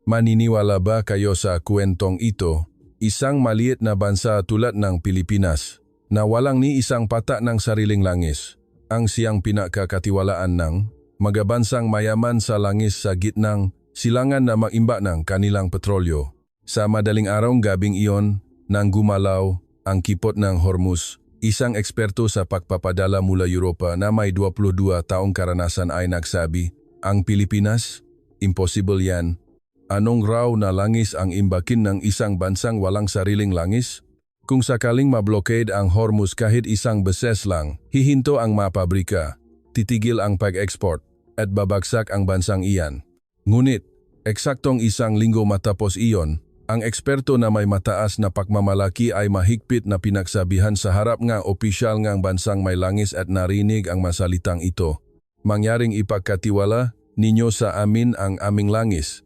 Maniniwala ba kayo sa kwentong ito? Isang maliit na bansa tulad ng Pilipinas na walang ni isang pata ng sariling langis ang siyang pinakakatiwalaan ng magabansang mayaman sa langis sa gitnang silangan na mag-imba ng kanilang petrolyo. Sa madaling araw gabing iyon nang gumalaw ang kipot ng Hormuz, isang eksperto sa pagpapadala mula Europa na may 22 taong karanasan ay nagsabi, ang Pilipinas? Impossible yan. Anong raw na langis ang imbakin ng isang bansang walang sariling langis? Kung sakaling mablokade ang Hormuz kahit isang beses lang, hihinto ang mapabrika, titigil ang pag-export, at babagsak ang bansang iyan. Ngunit, eksaktong isang linggo matapos iyon, ang eksperto na may mataas na pagmamalaki ay mahigpit na pinagsabihan sa harap ng opisyal ng bansang may langis at narinig ang masalitang ito. Mangyaring ipagkatiwala ninyo sa amin ang aming langis.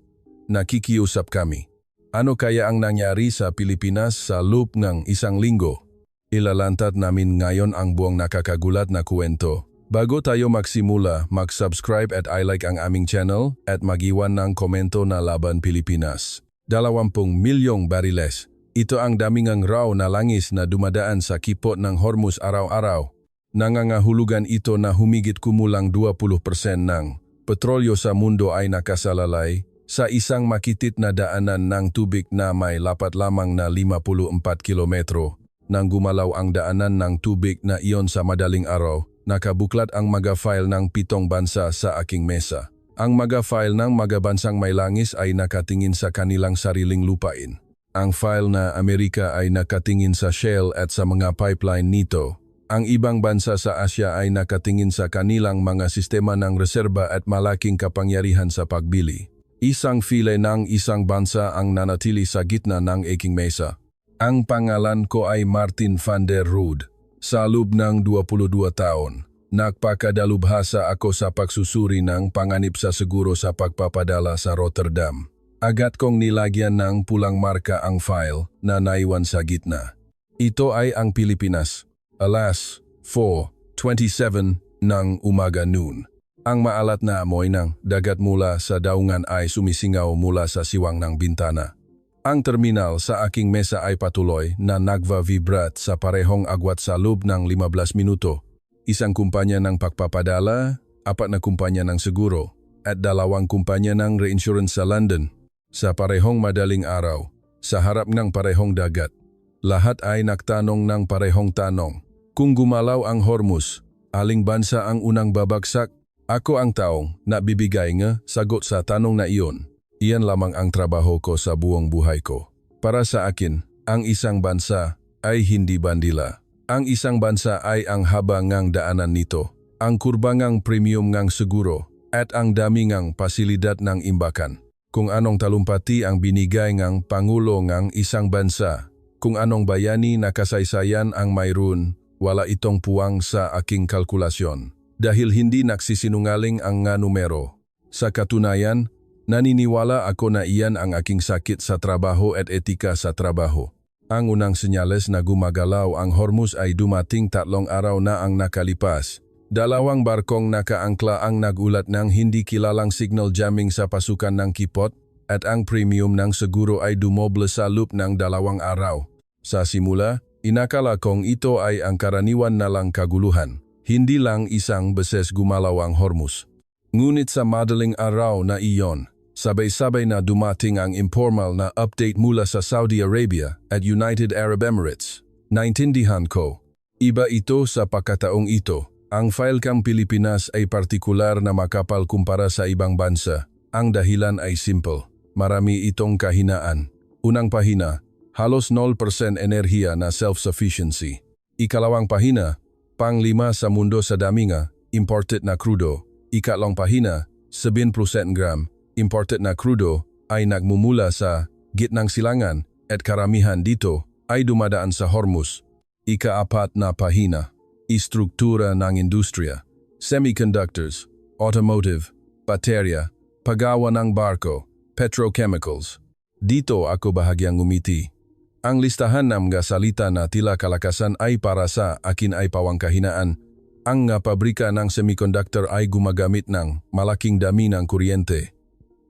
Nakikiusap kami. Ano kaya ang nangyari sa Pilipinas sa loob ng isang linggo? Ilalantad namin ngayon ang buong nakakagulat na kwento. Bago tayo magsimula, mag-subscribe at i-like ang aming channel at mag-iwan ng komento na laban Pilipinas. 20 milyong bariles. Ito ang damingang raw na langis na dumadaan sa kipot ng Hormuz araw-araw. Nangangahulugan ito na humigit kumulang 20% ng petrolyo sa mundo ay nakasalalay sa isang makitit na daanan ng tubig na may lapat lamang na 54 kilometro. Nang gumalaw ang daanan ng tubig na iyon sa madaling araw, nakabuklat ang mga file ng 7 bansa sa aking mesa. Ang mga file ng mga bansang may langis ay nakatingin sa kanilang sariling lupain. Ang file na Amerika ay nakatingin sa shale at sa mga pipeline nito. Ang ibang bansa sa Asya ay nakatingin sa kanilang mga sistema ng reserba at malaking kapangyarihan sa pagbili. Isang file ng isang bansa ang nanatili sa gitna ng aking mesa. Ang pangalan ko ay Martin van der Rood. Sa loob ng 22 taon, nagpakadalubhasa ako sa pagsusuri ng panganib sa seguro sa pagpapadala sa Rotterdam. Agad kong nilagyan ng pulang marka ang file na naiwan sa gitna. Ito ay ang Pilipinas. Alas, 4:27 ng umaga noon. Ang maalat na amoy ng dagat mula sa daungan ay sumisingaw mula sa siwang ng bintana. Ang terminal sa aking mesa ay patuloy na nagva-vibrat sa parehong agwat sa loob ng 15 minuto. Isang kumpanya ng pagpapadala, 4 na kumpanya ng seguro, at 2 kumpanya ng reinsurance sa London. Sa parehong madaling araw, sa harap ng parehong dagat, lahat ay nagtanong ng parehong tanong. Kung gumalaw ang Hormuz, aling bansa ang unang babagsak? Ako ang taong nabibigay ng sagot sa tanong na iyon. Iyan lamang ang trabaho ko sa buong buhay ko. Para sa akin, ang isang bansa ay hindi bandila. Ang isang bansa ay ang haba ngang daanan nito, ang kurba ngang premium ngang seguro, at ang dami ngang pasilidad ng imbakan. Kung anong talumpati ang binigay ngang pangulo ngang isang bansa, kung anong bayani na kasaysayan ang mayroon, wala itong puwang sa aking kalkulasyon. Dahil hindi nagsisinungaling ang nga numero. Sa katunayan, naniniwala ako na iyan ang aking sakit sa trabaho at etika sa trabaho. Ang unang senyales na gumagalaw ang Hormuz ay dumating 3 araw na ang nakalipas. 2 barkong nakaangkla ang nagulat ng hindi kilalang signal jamming sa pasukan ng kipot at ang premium ng seguro ay dumoble sa loob ng 2 araw. Sa simula, inakala kong ito ay ang karaniwan na lang kaguluhan. Hindi lang isang beses gumalaw ang Hormuz. Ngunit sa madaling araw na iyon, sabay-sabay na dumating ang informal na update mula sa Saudi Arabia at United Arab Emirates. Naintindihan ko. Iba ito sa pagkataong ito. Ang file kang Pilipinas ay partikular na makapal kumpara sa ibang bansa. Ang dahilan ay simple. Marami itong kahinaan. Unang pahina, halos 0% enerhiya na self-sufficiency. Ikalawang pahina, pang-5 sa mundo sa dami nga, imported na crudo. Ikatlong pahina, 7% gram, imported na crudo ay nagmumula sa gitnang silangan at karamihan dito ay dumadaan sa Hormuz. Ika-4 na pahina, istruktura ng industriya, semiconductors, automotive, baterya, paggawa ng barko, petrochemicals. Dito ako bahagyang ngumiti. Ang listahan ng mga salita na tila kalakasan ay para sa akin ay pawang kahinaan. Ang pabrika ng semiconductor ay gumagamit ng malaking dami ng kuryente.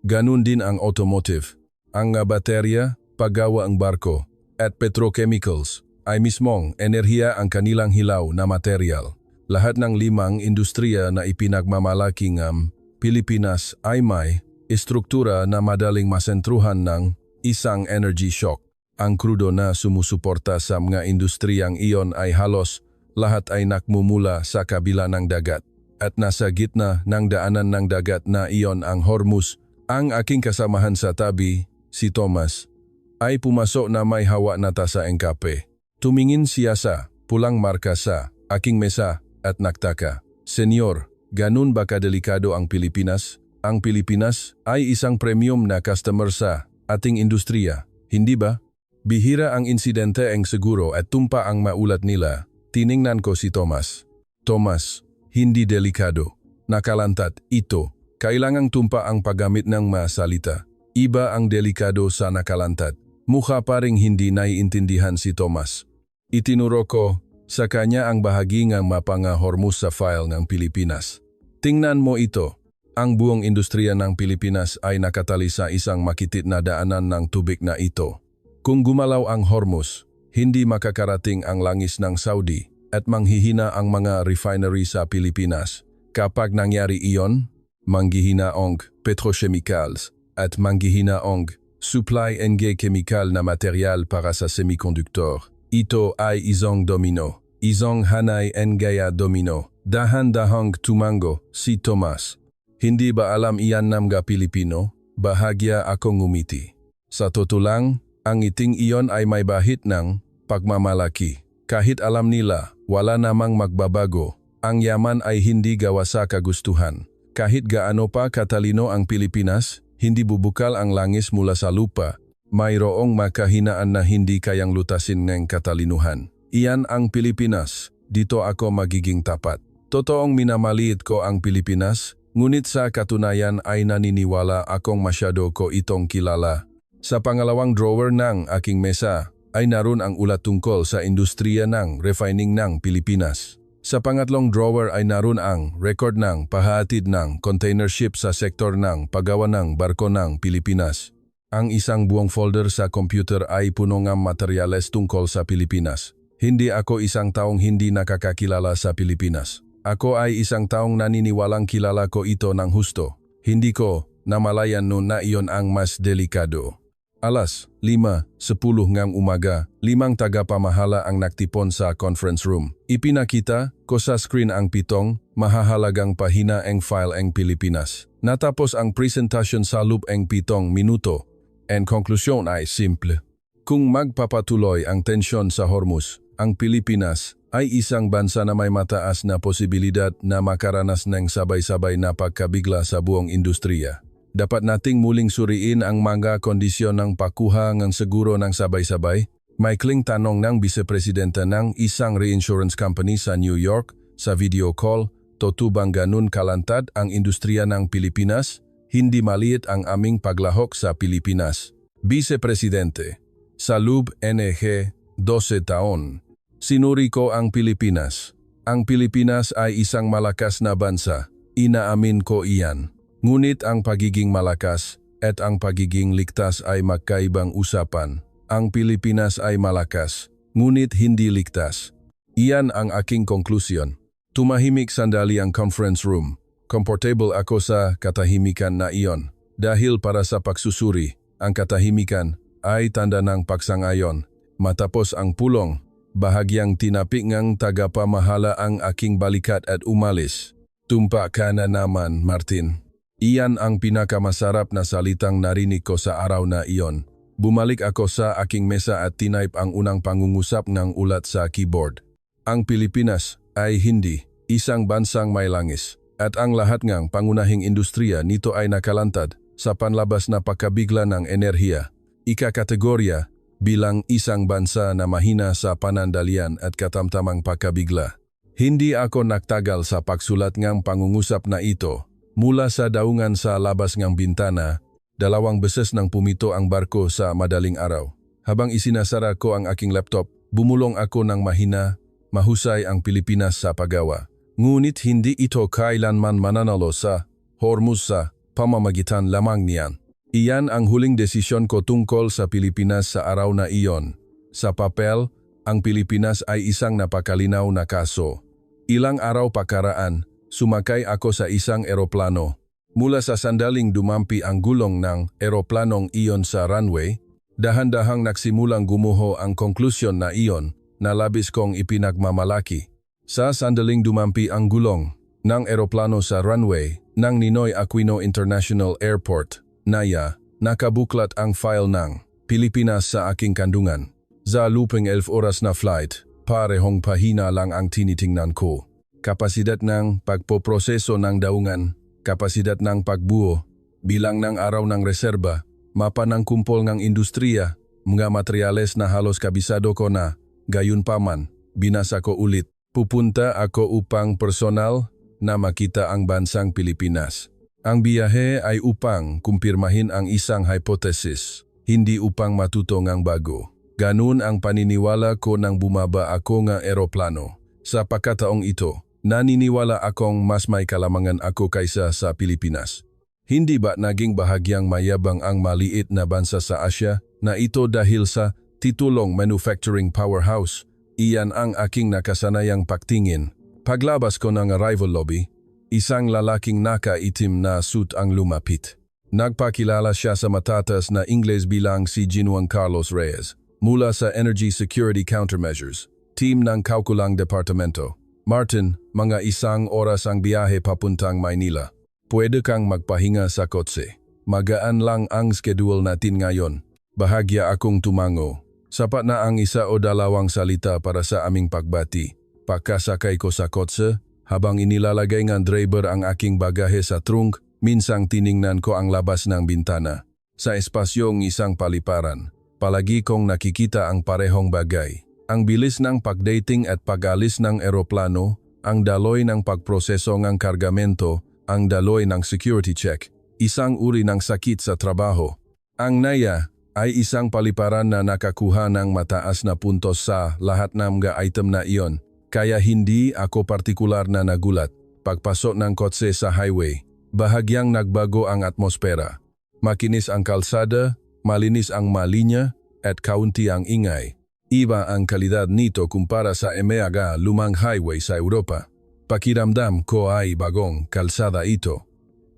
Ganun din ang automotive. Ang baterya, paggawa ang barko, at petrochemicals ay mismong enerhiya ang kanilang hilaw na material. Lahat ng 5 industriya na ipinagmamalaki ng Pilipinas ay may istruktura na madaling masentruhan ng isang energy shock. Ang krudo na sumusuporta sa mga industriyang iyon ay halos lahat ay nakmumula sa kabila ng dagat. At nasa gitna ng daanan ng dagat na iyon ang Hormuz. Ang aking kasamahan sa tabi, si Thomas, ay pumasok na may hawa na tasa ng kape. Tumingin siya sa pulang marka sa aking mesa at nagtaka. Senyor, ganun ba kadelikado ang Pilipinas? Ang Pilipinas ay isang premium na customer sa ating industriya, hindi ba? Bihira ang insidente ang siguro at tumpa ang maulat nila. Tiningnan ko si Thomas. Thomas, hindi delikado. Nakalantad ito. Kailangang tumpa ang paggamit ng masalita. Iba ang delikado sa nakalantad. Mukha pa ring hindi naiintindihan si Thomas. Itinuro ko sa kanya ang bahagi ng mapa ng Hormuz sa file ng Pilipinas. Tingnan mo ito. Ang buong industriya ng Pilipinas ay nakatali sa isang makitit na daanan ng tubig na ito. Kung gumalaw ang Hormuz, hindi makakarating ang langis ng Saudi at manghihina ang mga refinery sa Pilipinas. Kapag nangyari iyon, manghihina ang petrochemicals at manghihina ang supply ng chemical na material para sa semiconductor. Ito ay isang domino. Isang hanay ng gaya domino. Dahan-dahang tumango si Thomas. Hindi ba alam iyan ng mga Pilipino? Bahagya akong ngumiti. Sa totoo lang, ang iting iyon ay may bahit ng pagmamalaki. Kahit alam nila, wala namang magbabago. Ang yaman ay hindi gawa sa kagustuhan. Kahit gaano pa katalino ang Pilipinas, hindi bubukal ang langis mula sa lupa. Mayroong makahinaan na hindi kayang lutasin ng katalinuhan. Iyan ang Pilipinas. Dito ako magiging tapat. Totoong minamaliit ko ang Pilipinas, ngunit sa katunayan ay naniniwala akong masyado ko itong kilala. Sa pangalawang drawer ng aking mesa ay naroon ang ulat tungkol sa industriya ng refining ng Pilipinas. Sa pangatlong drawer ay naroon ang record ng pahatid ng container ship sa sektor ng paggawa ng barko ng Pilipinas. Ang isang buong folder sa computer ay puno ng materyales tungkol sa Pilipinas. Hindi ako isang taong hindi nakakakilala sa Pilipinas. Ako ay isang taong naniniwalang kilala ko ito ng husto. Hindi ko namalayan noon na iyon ang mas delikado. Alas 5:10 ng umaga, 5 tagapamahala ang naktipon sa conference room. Ipinakita ko sa screen ang 7 mahahalagang pahina ng file ng Pilipinas. Natapos ang presentasyon sa loob ng 7 minuto. Ang konklusyon ay simple. Kung magpapatuloy ang tensyon sa Hormuz, ang Pilipinas ay isang bansa na may mataas na posibilidad na makaranas ng sabay-sabay na pagkabigla sa buong industriya. Dapat nating muling suriin ang mga kondisyon ng pakuha ng seguro ng sabay-sabay. Maikling tanong ng Vice-Presidenta ng isang reinsurance company sa New York sa video call, totoo bang ganun kalantad ang industriya ng Pilipinas? Hindi maliit ang aming paglahok sa Pilipinas. Vice-Presidente, sa loob NG 12 taon, sinuri ko ang Pilipinas. Ang Pilipinas ay isang malakas na bansa. Inaamin ko iyan. Ngunit ang pagiging malakas at ang pagiging ligtas ay magkaibang usapan. Ang Pilipinas ay malakas, ngunit hindi ligtas. Iyan ang aking konklusyon. Tumahimik sandali ang conference room. Comfortable ako sa katahimikan na iyon. Dahil para sa pagsusuri, ang katahimikan ay tanda ng pagsangayon. Matapos ang pulong, bahagyang tinapik ng tagapamahala ang aking balikat at umalis. Tumpa ka na naman, Martin. Iyan ang pinakamasarap na salitang narinig ko sa araw na iyon. Bumalik ako sa aking mesa at tinype ang unang pangungusap ng ulat sa keyboard. Ang Pilipinas ay hindi isang bansang may langis at ang lahat ng pangunahing industriya nito ay nakalantad sa panlabas na pagkabigla ng enerhiya. Ikakategorya bilang isang bansa na mahina sa panandalian at katamtamang pagkabigla. Hindi ako nagtagal sa pagsulat ng pangungusap na ito. Mula sa daungan sa labas ng bintana, 2 beses nang pumito ang barko sa madaling araw. Habang isinasara ko ang aking laptop, bumulong ako ng mahina, mahusay ang Pilipinas sa paggawa. Ngunit hindi ito kailanman mananalo sa Hormuz sa pamamagitan lamang niyan. Iyan ang huling desisyon ko tungkol sa Pilipinas sa araw na iyon. Sa papel, ang Pilipinas ay isang napakalinaw na kaso. Ilang araw pakaraan, sumakay ako sa isang eroplano. Mula sa sandaling dumampi ang gulong ng eroplanong iyon sa runway, dahan-dahang nagsimulang gumuho ang konklusyon na iyon na labis kong ipinagmamalaki. Sa sandaling dumampi ang gulong ng eroplano sa runway ng Ninoy Aquino International Airport, NAIA, nakabuklat ang file ng Pilipinas sa aking kandungan. Sa luping 11 oras na flight, parehong pahina lang ang tinitingnan ko. Kapasidad ng pagpoproseso ng daungan, kapasidad ng pagbuo, bilang ng araw ng reserba, mapa ng kumpol ng industriya, mga materyales na halos kabisado ko na, gayunpaman, binasa ko ulit. Pupunta ako upang personal na makita ang bansang Pilipinas. Ang biyahe ay upang kumpirmahin ang isang hypothesis, hindi upang matuto ng bago. Ganun ang paniniwala ko nang bumaba ako ng eroplano. Sa pagkataong ito, naniniwala akong mas may kalamangan ako kaysa sa Pilipinas. Hindi ba naging bahagyang mayabang ang maliit na bansa sa Asya na ito dahil sa titulong manufacturing powerhouse? Iyan ang aking nakasanayang pagtingin. Paglabas ko ng arrival lobby, isang lalaking nakaitim na suit ang lumapit. Nagpakilala siya sa matatas na Ingles bilang si Ginuang Carlos Reyes, mula sa Energy Security Countermeasures, team ng Kaukulang Departamento. Martin, mga isang oras ang biyahe papuntang Maynila. Pwede kang magpahinga sa kotse. Magaan lang ang schedule natin ngayon. Bahagya akong tumango. Sapat na ang isa o dalawang salita para sa aming pagbati. Pagkasakay ko sa kotse, habang inilalagay ng driver ang aking bagahe sa trunk, minsang tiningnan ko ang labas ng bintana. Sa espasyong isang paliparan, palagi kong nakikita ang parehong bagay. Ang bilis ng pagdating at pag-alis ng eroplano, ang daloy ng pagproseso ng kargamento, ang daloy ng security check, isang uri ng sakit sa trabaho. Ang NAIA ay isang paliparan na nakakuha ng mataas na puntos sa lahat ng mga item na iyon. Kaya hindi ako partikular na nagulat. Pagpasok ng kotse sa highway, bahagyang nagbago ang atmosfera. Makinis ang kalsada, malinis ang malinya, at kaunti ang ingay. Iba ang kalidad nito kumpara sa mga lumang highway sa Europa. Pakiramdam ko ay bagong kalsada ito.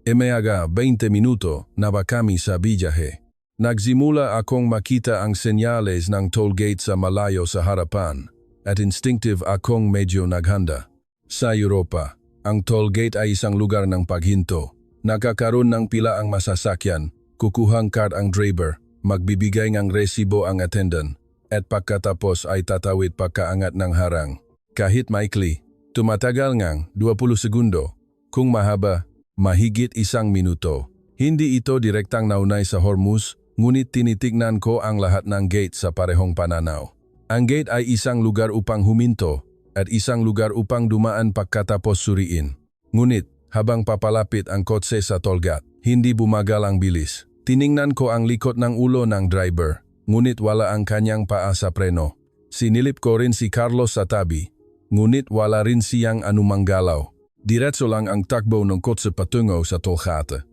Mga 20 minuto na ba kami sa biyahe. Nagsimula akong makita ang senyales ng toll gate sa malayo sa harapan at instinctive akong medyo naghanda. Sa Europa, ang toll gate ay isang lugar ng paghinto. Nakakaroon ng pila ang masasakyan, kukuhang card ang driver, magbibigay ng resibo ang attendant, at pagkatapos ay tatawid pagkaangat ng harang. Kahit maikli, tumatagal ngang 20 segundo. Kung mahaba, mahigit 1 minuto. Hindi ito direktang naunay sa Hormuz, ngunit tinitignan ko ang lahat ng gate sa parehong pananaw. Ang gate ay isang lugar upang huminto at isang lugar upang dumaan pagkatapos suriin. Ngunit, habang papalapit ang kotse sa tolgate, hindi bumagal ang bilis. Tiningnan ko ang likod ng ulo ng driver, ngunit wala ang kanyang paa sa preno. Sinilip ko rin si Carlos sa tabi, ngunit wala rin siyang anumang galaw. Diretso lang ang takbo ng kotse patungo sa tolgate.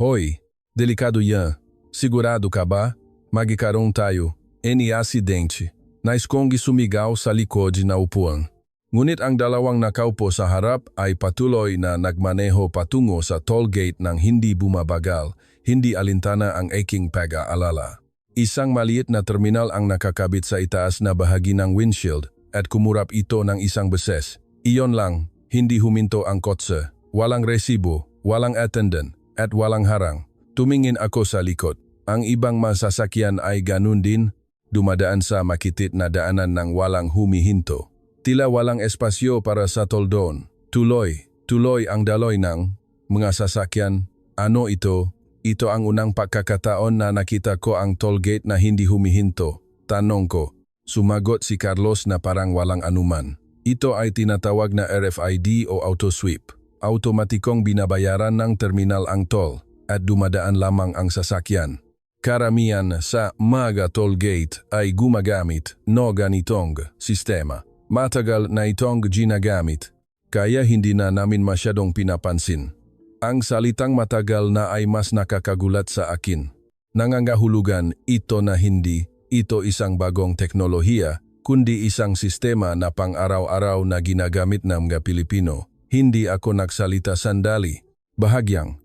Hoy, delikado yan. Sigurado ka ba? Magkakaroon tayo. Any asidente. Nais kong sumigaw sa likod na upuan. Ngunit ang dalawang nakaupo sa harap ay patuloy na nagmaneho patungo sa toll gate ng hindi bumabagal, hindi alintana ang aking pag-aalala. Isang maliit na terminal ang nakakabit sa itaas na bahagi ng windshield at kumurap ito ng isang beses. Iyon lang, hindi huminto ang kotse. Walang resibo, walang attendant, at walang harang. Tumingin ako sa likod. Ang ibang masasakyan ay ganun din, dumadaan sa makitit na daanan ng walang humihinto. Tila walang espasyo para sa toldon. Tuloy ang daloy ng mga sasakyan. Ano ito? Ito ang unang pagkakataon na nakita ko ang toll gate na hindi humihinto. Tanong ko. Sumagot si Carlos na parang walang anuman. Ito ay tinatawag na RFID o auto-sweep. Automatikong binabayaran ng terminal ang toll at dumadaan lamang ang sasakyan. Karamihan sa mga toll gate ay gumagamit no ganitong sistema. Matagal na itong ginagamit, kaya hindi na namin masyadong pinapansin. Ang salitang matagal na ay mas nakakagulat sa akin. Nangangahulugan ito na hindi ito isang bagong teknolohiya, kundi isang sistema na pang-araw-araw na ginagamit ng mga Pilipino. Hindi ako nagsalita sandali. Bahagyang.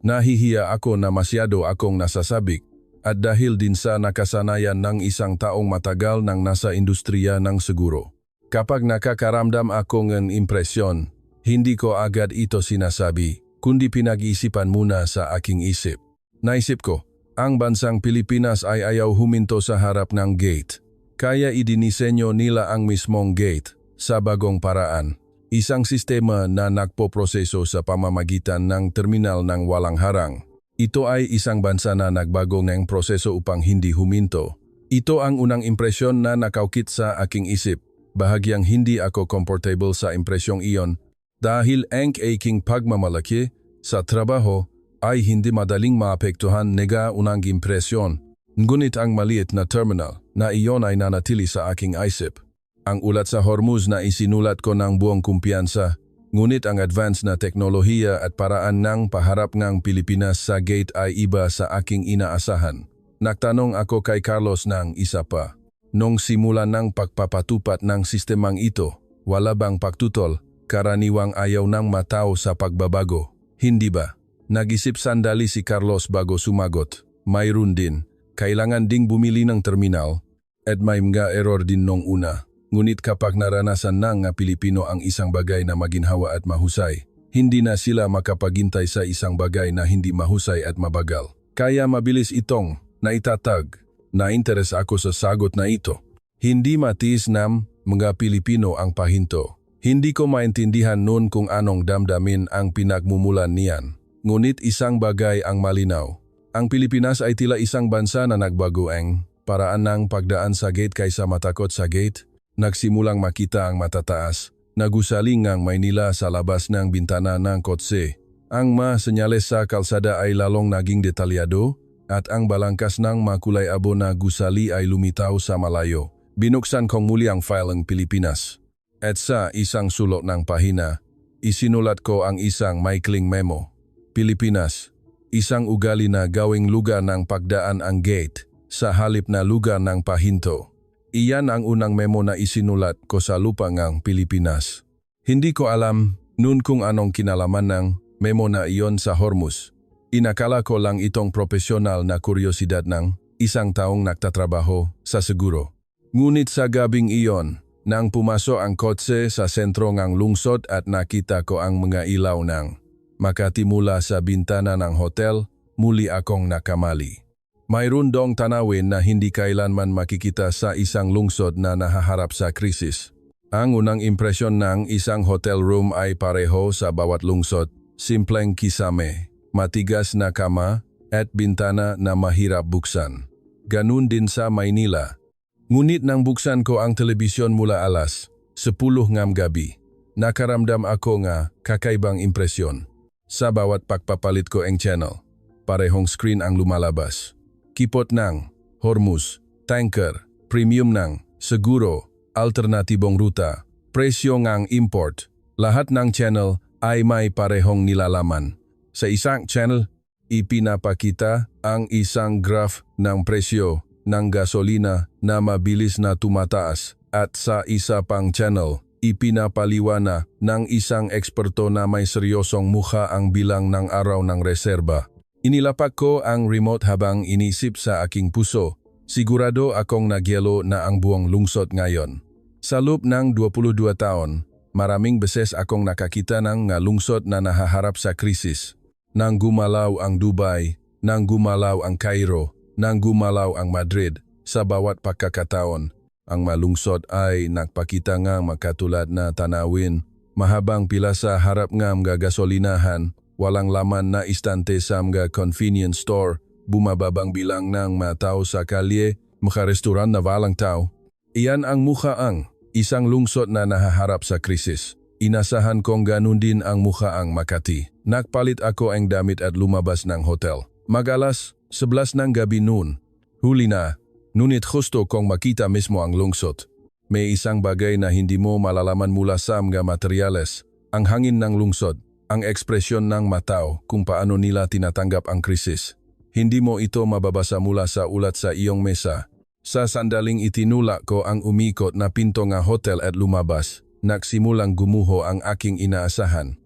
Nahihiya ako na masyado akong nasasabik at dahil din sa nakasanayan ng isang taong matagal nang nasa industriya ng seguro. Kapag nakakaramdam ako ng impresyon, hindi ko agad ito sinasabi, kundi pinag-iisipan muna sa aking isip. Naisip ko, ang bansang Pilipinas ay ayaw huminto sa harap ng gate. Kaya idinisenyo nila ang mismong gate sa bagong paraan. Isang sistema na nagpoproseso sa pamamagitan ng terminal ng walang harang. Ito ay isang bansa na nagbago ng proseso upang hindi huminto. Ito ang unang impresyon na nakaukit sa aking isip. Bahagyang hindi ako comfortable sa impresyong iyon dahil ang aking pagmamalaki sa trabaho ay hindi madaling maapektuhan nega unang impresyon. Ngunit ang maliit na terminal na iyon ay nanatili sa aking isip. Ang ulat sa Hormuz na isinulat ko ng buong kumpiyansa, ngunit ang advanced na teknolohiya at paraan ng paharap ng Pilipinas sa gate ay iba sa aking inaasahan. Nagtanong ako kay Carlos ng isa pa. Nung simula ng pagpapatupat ng sistemang ito, wala bang pagtutol, karaniwang ayaw ng matao sa pagbabago, hindi ba? Nag-isip sandali si Carlos bago sumagot. Mayroon din. Kailangan ding bumili ng terminal at may mga error din nung una. Ngunit kapag naranasan ng nga Pilipino ang isang bagay na maginhawa at mahusay, hindi na sila makapaghintay sa isang bagay na hindi mahusay at mabagal. Kaya mabilis itong naitatag. Na-interes ako sa sagot na ito. Hindi matiis ng mga Pilipino ang pahinto. Hindi ko maintindihan noon kung anong damdamin ang pinagmumulan niyan. Ngunit isang bagay ang malinaw. Ang Pilipinas ay tila isang bansa na nagbago ang paraan ng pagdaan sa gate kaysa matakot sa gate. Nagsimulang makita ang matataas. Nagusaling ang Maynila sa labas ng bintana ng kotse. Ang mga senyales sa kalsada ay lalong naging detalyado at ang balangkas ng makulay abo na gusali ay lumitaw sa malayo. Binuksan kong muli ang file ng Pilipinas. At sa isang sulok ng pahina, isinulat ko ang isang maikling memo. Pilipinas, isang ugali na gawing lugar ng pagdaan ang gate sa halip na lugar ng pahinto. Iyan ang unang memo na isinulat ko sa lupa ng Pilipinas. Hindi ko alam noon kung anong kinalaman ng memo na iyon sa Hormuz. Inakala ko lang itong profesional na kuryosidad ng isang taong nagtatrabaho sa seguro. Ngunit sa gabing iyon, nang pumasok ang kotse sa sentro ng lungsod at nakita ko ang mga ilaw ng Makati mula sa bintana ng hotel, muli akong nakamali. Mayroon dong tanawin na hindi kailanman makikita sa isang lungsod na nahaharap sa krisis. Ang unang impresyon ng isang hotel room ay pareho sa bawat lungsod, simpleng kisame, matigas na kama at bintana na mahirap buksan. Ganun din sa Maynila. Ngunit nang buksan ko ang telebisyon mula alas 10 ng gabi, nakaramdam ako nga kakaibang impresyon. Sa bawat pagpapalit ko ang channel, parehong screen ang lumalabas. Kipot ng Hormuz, tanker, premium ng seguro, alternatibong ruta, presyo ng import, lahat ng channel ay may parehong nilalaman. Sa isang channel, ipinapakita ang isang graph ng presyo ng gasolina na mabilis na tumataas at sa isa pang channel, ipinapaliwana ng isang eksperto na may seryosong mukha ang bilang ng araw ng reserba. Inilapak ko ang remote habang inisip sa aking puso. Sigurado akong nagyelo na ang buong lungsod ngayon. Sa loob ng 22 taon, maraming beses akong nakakita ng lungsod na nahaharap sa krisis. Nang gumalaw ang Dubai, nang gumalaw ang Cairo, nang gumalaw ang Madrid, sa bawat pagkakataon, ang malungsod ay nagpakita nga makatulad na tanawin. Mahabang pila sa harap nga mga gasolinahan, walang laman na istante sa mga convenience store, bumababang bilang ng mga tao sa kalye, mga restoran na walang tao. Iyan ang mukhaang isang lungsod na nahaharap sa krisis. Inasahan kong ganun din ang mukhaang Makati. Nagpalit ako ang damit at lumabas ng hotel. Mag-alas 11 ng gabi noon. Huli na. Ngunit gusto kong makita mismo ang lungsod. May isang bagay na hindi mo malalaman mula sa mga materyales. Ang hangin ng lungsod, ang ekspresyon ng matao kung paano nila tinatanggap ang krisis. Hindi mo ito mababasa mula sa ulat sa iyong mesa. Sa sandaling itinulak ko ang umikot na pinto ng hotel at lumabas, nagsimulang gumuho ang aking inaasahan.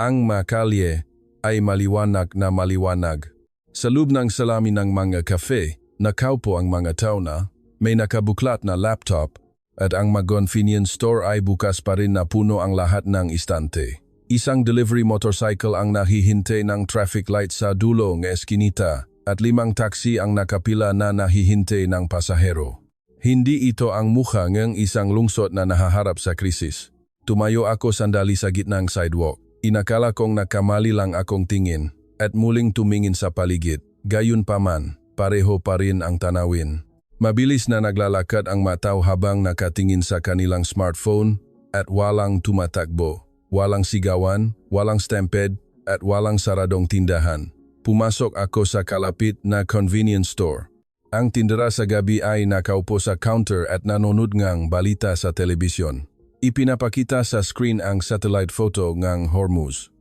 Ang makalye ay maliwanag na maliwanag. Sa loob ng salamin ng mga cafe, nakaupo ang mga tao na may nakabuklat na laptop at ang convenience store ay bukas pa rin na puno ang lahat ng istante. Isang delivery motorcycle ang nahihintay ng traffic light sa dulo ng eskinita at 5 taxi ang nakapila na nahihintay ng pasahero. Hindi ito ang mukha ng isang lungsod na nahaharap sa krisis. Tumayo ako sandali sa gitnang sidewalk. Inakala kong nakamali lang akong tingin at muling tumingin sa paligid. Gayunpaman, pareho pa rin ang tanawin. Mabilis na naglalakad ang mataw habang nakatingin sa kanilang smartphone at walang tumatakbo. Walang sigawan, walang stampede, at walang saradong tindahan. Pumasok ako sa kalapit na convenience store. Ang tindera sa gabi ay nakaupo sa counter at nanonood ng balita sa telebisyon. Ipinapakita sa screen ang satellite photo ng Hormuz.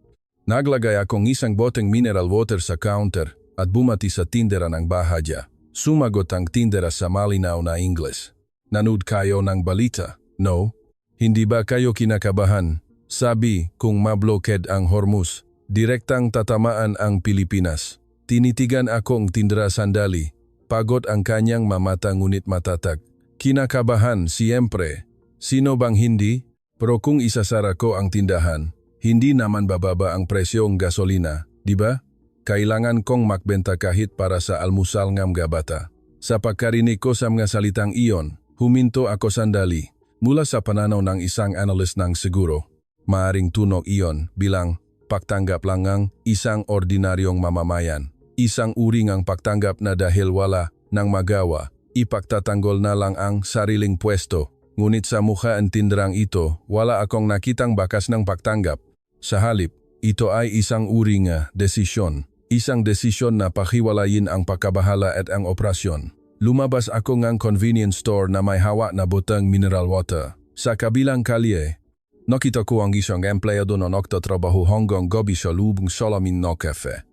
Naglagay akong isang boteng mineral water sa counter at bumati sa tindera ng bahadya. Sumagot ang tindera sa malinaw na Ingles. Nanood kayo ng balita? No? Hindi ba kayo kinakabahan? Sabi kung mabloked ang Hormuz, direktang tatamaan ang Pilipinas. Tinitigan akong tindera sandali. Pagod ang kanyang mamata ngunit matatag. Kinakabahan siyempre. Sino bang hindi? Pero kung isasara ko ang tindahan, hindi naman bababa ang presyong gasolina, di ba? Kailangan kong makbenta kahit para sa almusal ng gabata. Sa pagkarinig ko sa mga salitang iyon, huminto ako sandali. Mula sa pananaw ng isang analyst ng seguro, maaring tunog iyon bilang pagtanggap lang ng isang ordinaryong mamamayan. Isang uri ng pagtanggap na dahil wala nang magawa, ipagtatanggol na lang ang sariling pwesto. Ngunit sa mukha ang tinderang ito, wala akong nakitang bakas ng pagtanggap. Sa halip, ito ay isang uri ng desisyon. Isang desisyon na pakiwalayin ang pagkabahala at ang operasyon. Lumabas ako ng convenience store na may hawak na boteng mineral water. Sa kabilang kalye, nakita ko ang isang empleyado na nagtatrabaho hanggang gabi sa loob ng salamin na cafe.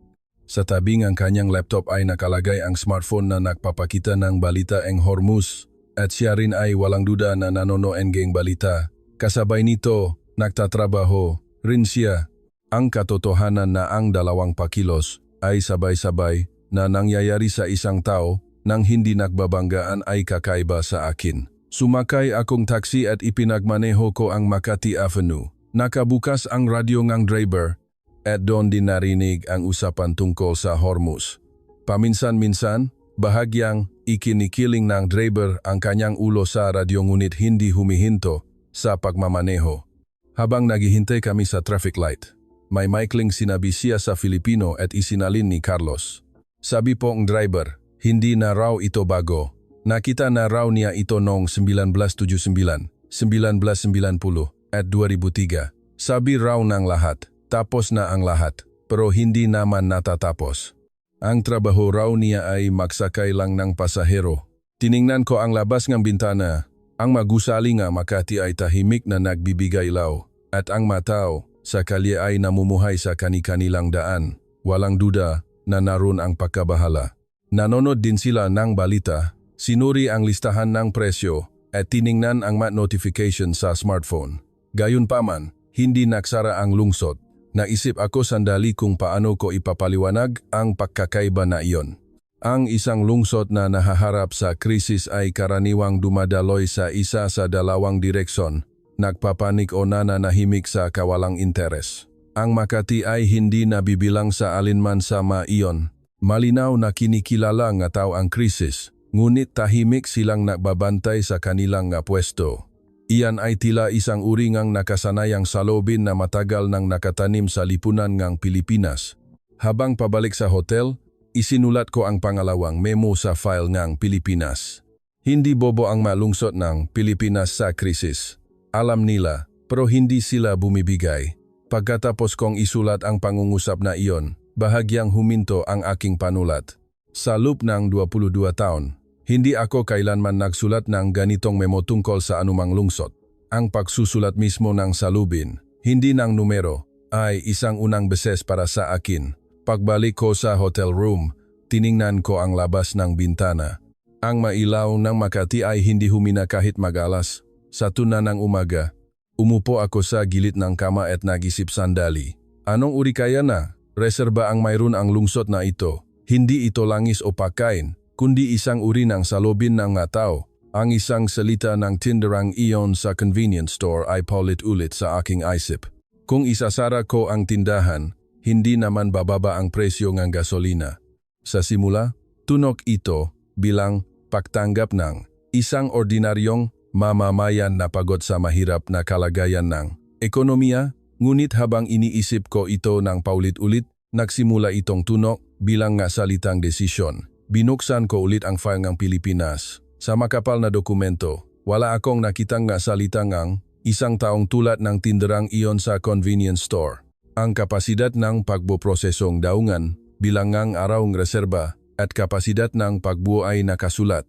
Sa tabi ng kanyang laptop ay nakalagay ang smartphone na nagpapakita ng balita ng Hormuz at siya rin ay walang duda na nanonood ng balita. Kasabay nito, nagtatrabaho rin siya. Ang katotohanan na ang 2 pakilos ay sabay-sabay na nangyayari sa isang tao nang hindi nagbabanggaan ay kakaiba sa akin. Sumakay akong taxi at ipinagmaneho ko ang Makati Avenue. Nakabukas ang radyo ng driver at doon din narinig ang usapan tungkol sa Hormuz. Paminsan-minsan, bahagyang ikinikiling ng driver ang kanyang ulo sa radyo ngunit hindi humihinto sa pagmamaneho. Habang naghihintay kami sa traffic light, may maikling sinabi siya sa Filipino at isinalin ni Carlos. Sabi po ang driver, hindi na raw ito bago. Nakita na raw niya ito noong 1979, 1990 at 2003. Sabi raw ng lahat, tapos na ang lahat, pero hindi naman natatapos. Ang trabaho raw niya ay magsakay lang ng pasahero. Tiningnan ko ang labas ng bintana. Ang magusali nga Makati ay tahimik na nagbibigay ilaw at ang matao sa kalye ay namumuhay sa kani-kanilang daan. Walang duda na naroon ang pagkabahala. Nanonood din sila ng balita. Sinuri ang listahan ng presyo at tiningnan ang notification sa smartphone. Gayunpaman, hindi nagsara ang lungsod. Naisip ako sandali kung paano ko ipapaliwanag ang pagkakaiba na iyon. Ang isang lungsod na nahaharap sa krisis ay karaniwang dumadaloy sa isa sa 2 direksyon, nagpapanik o nananahimik sa kawalang interes. Ang Makati ay hindi nabibilang sa alinman sa iyon. Malinaw na kinikilala nga tao ang krisis. Ngunit tahimik silang nagbabantay sa kanilang pwesto. Iyan ay tila isang uri ngang nakasanayang salobin na matagal nang nakatanim sa lipunan ng Pilipinas. Habang pabalik sa hotel, isinulat ko ang pangalawang memo sa file ng Pilipinas. Hindi bobo ang malungsod ng Pilipinas sa krisis. Alam nila, pero hindi sila bumibigay. Pagkatapos kong isulat ang pangungusap na iyon, bahagyang huminto ang aking panulat. Sa loob ng 22 taon, hindi ako kailanman nagsulat ng ganitong memo tungkol sa anumang lungsod. Ang pagsusulat mismo ng salubin, hindi ng numero, ay isang unang beses para sa akin. Pagbalik ko sa hotel room, Tiningnan ko ang labas ng bintana. Ang mailaw ng Makati ay hindi humina kahit mag-alas. Sa tuna ng umaga, umupo ako sa gilid ng kama at nag-isip sandali. Anong uri kaya na? Reserba ang mayroon ang lungsod na ito. Hindi ito langis o pagkain, kundi isang uri ng salobin ng mga tao. Ang isang salita ng tinderang iyon sa convenience store ay paulit-ulit sa aking isip. Kung isasara ko ang tindahan, hindi naman bababa ang presyo ng gasolina. Sa simula, tunok ito bilang pagtanggap ng isang ordinaryong mamamayan na pagod sa mahirap na kalagayan ng ekonomiya, ngunit habang iniisip ko ito ng paulit-ulit, nagsimula itong tunok bilang nga salitang desisyon. Binuksan ko ulit ang file ng Pilipinas. Sa makapal na dokumento, wala akong nakitang nga salita ng isang taong tulad ng tinderang iyon sa convenience store. Ang kapasidad ng pagboprosesong daungan, bilang ngang arawng reserba, at kapasidad ng pagbuo ay nakasulat.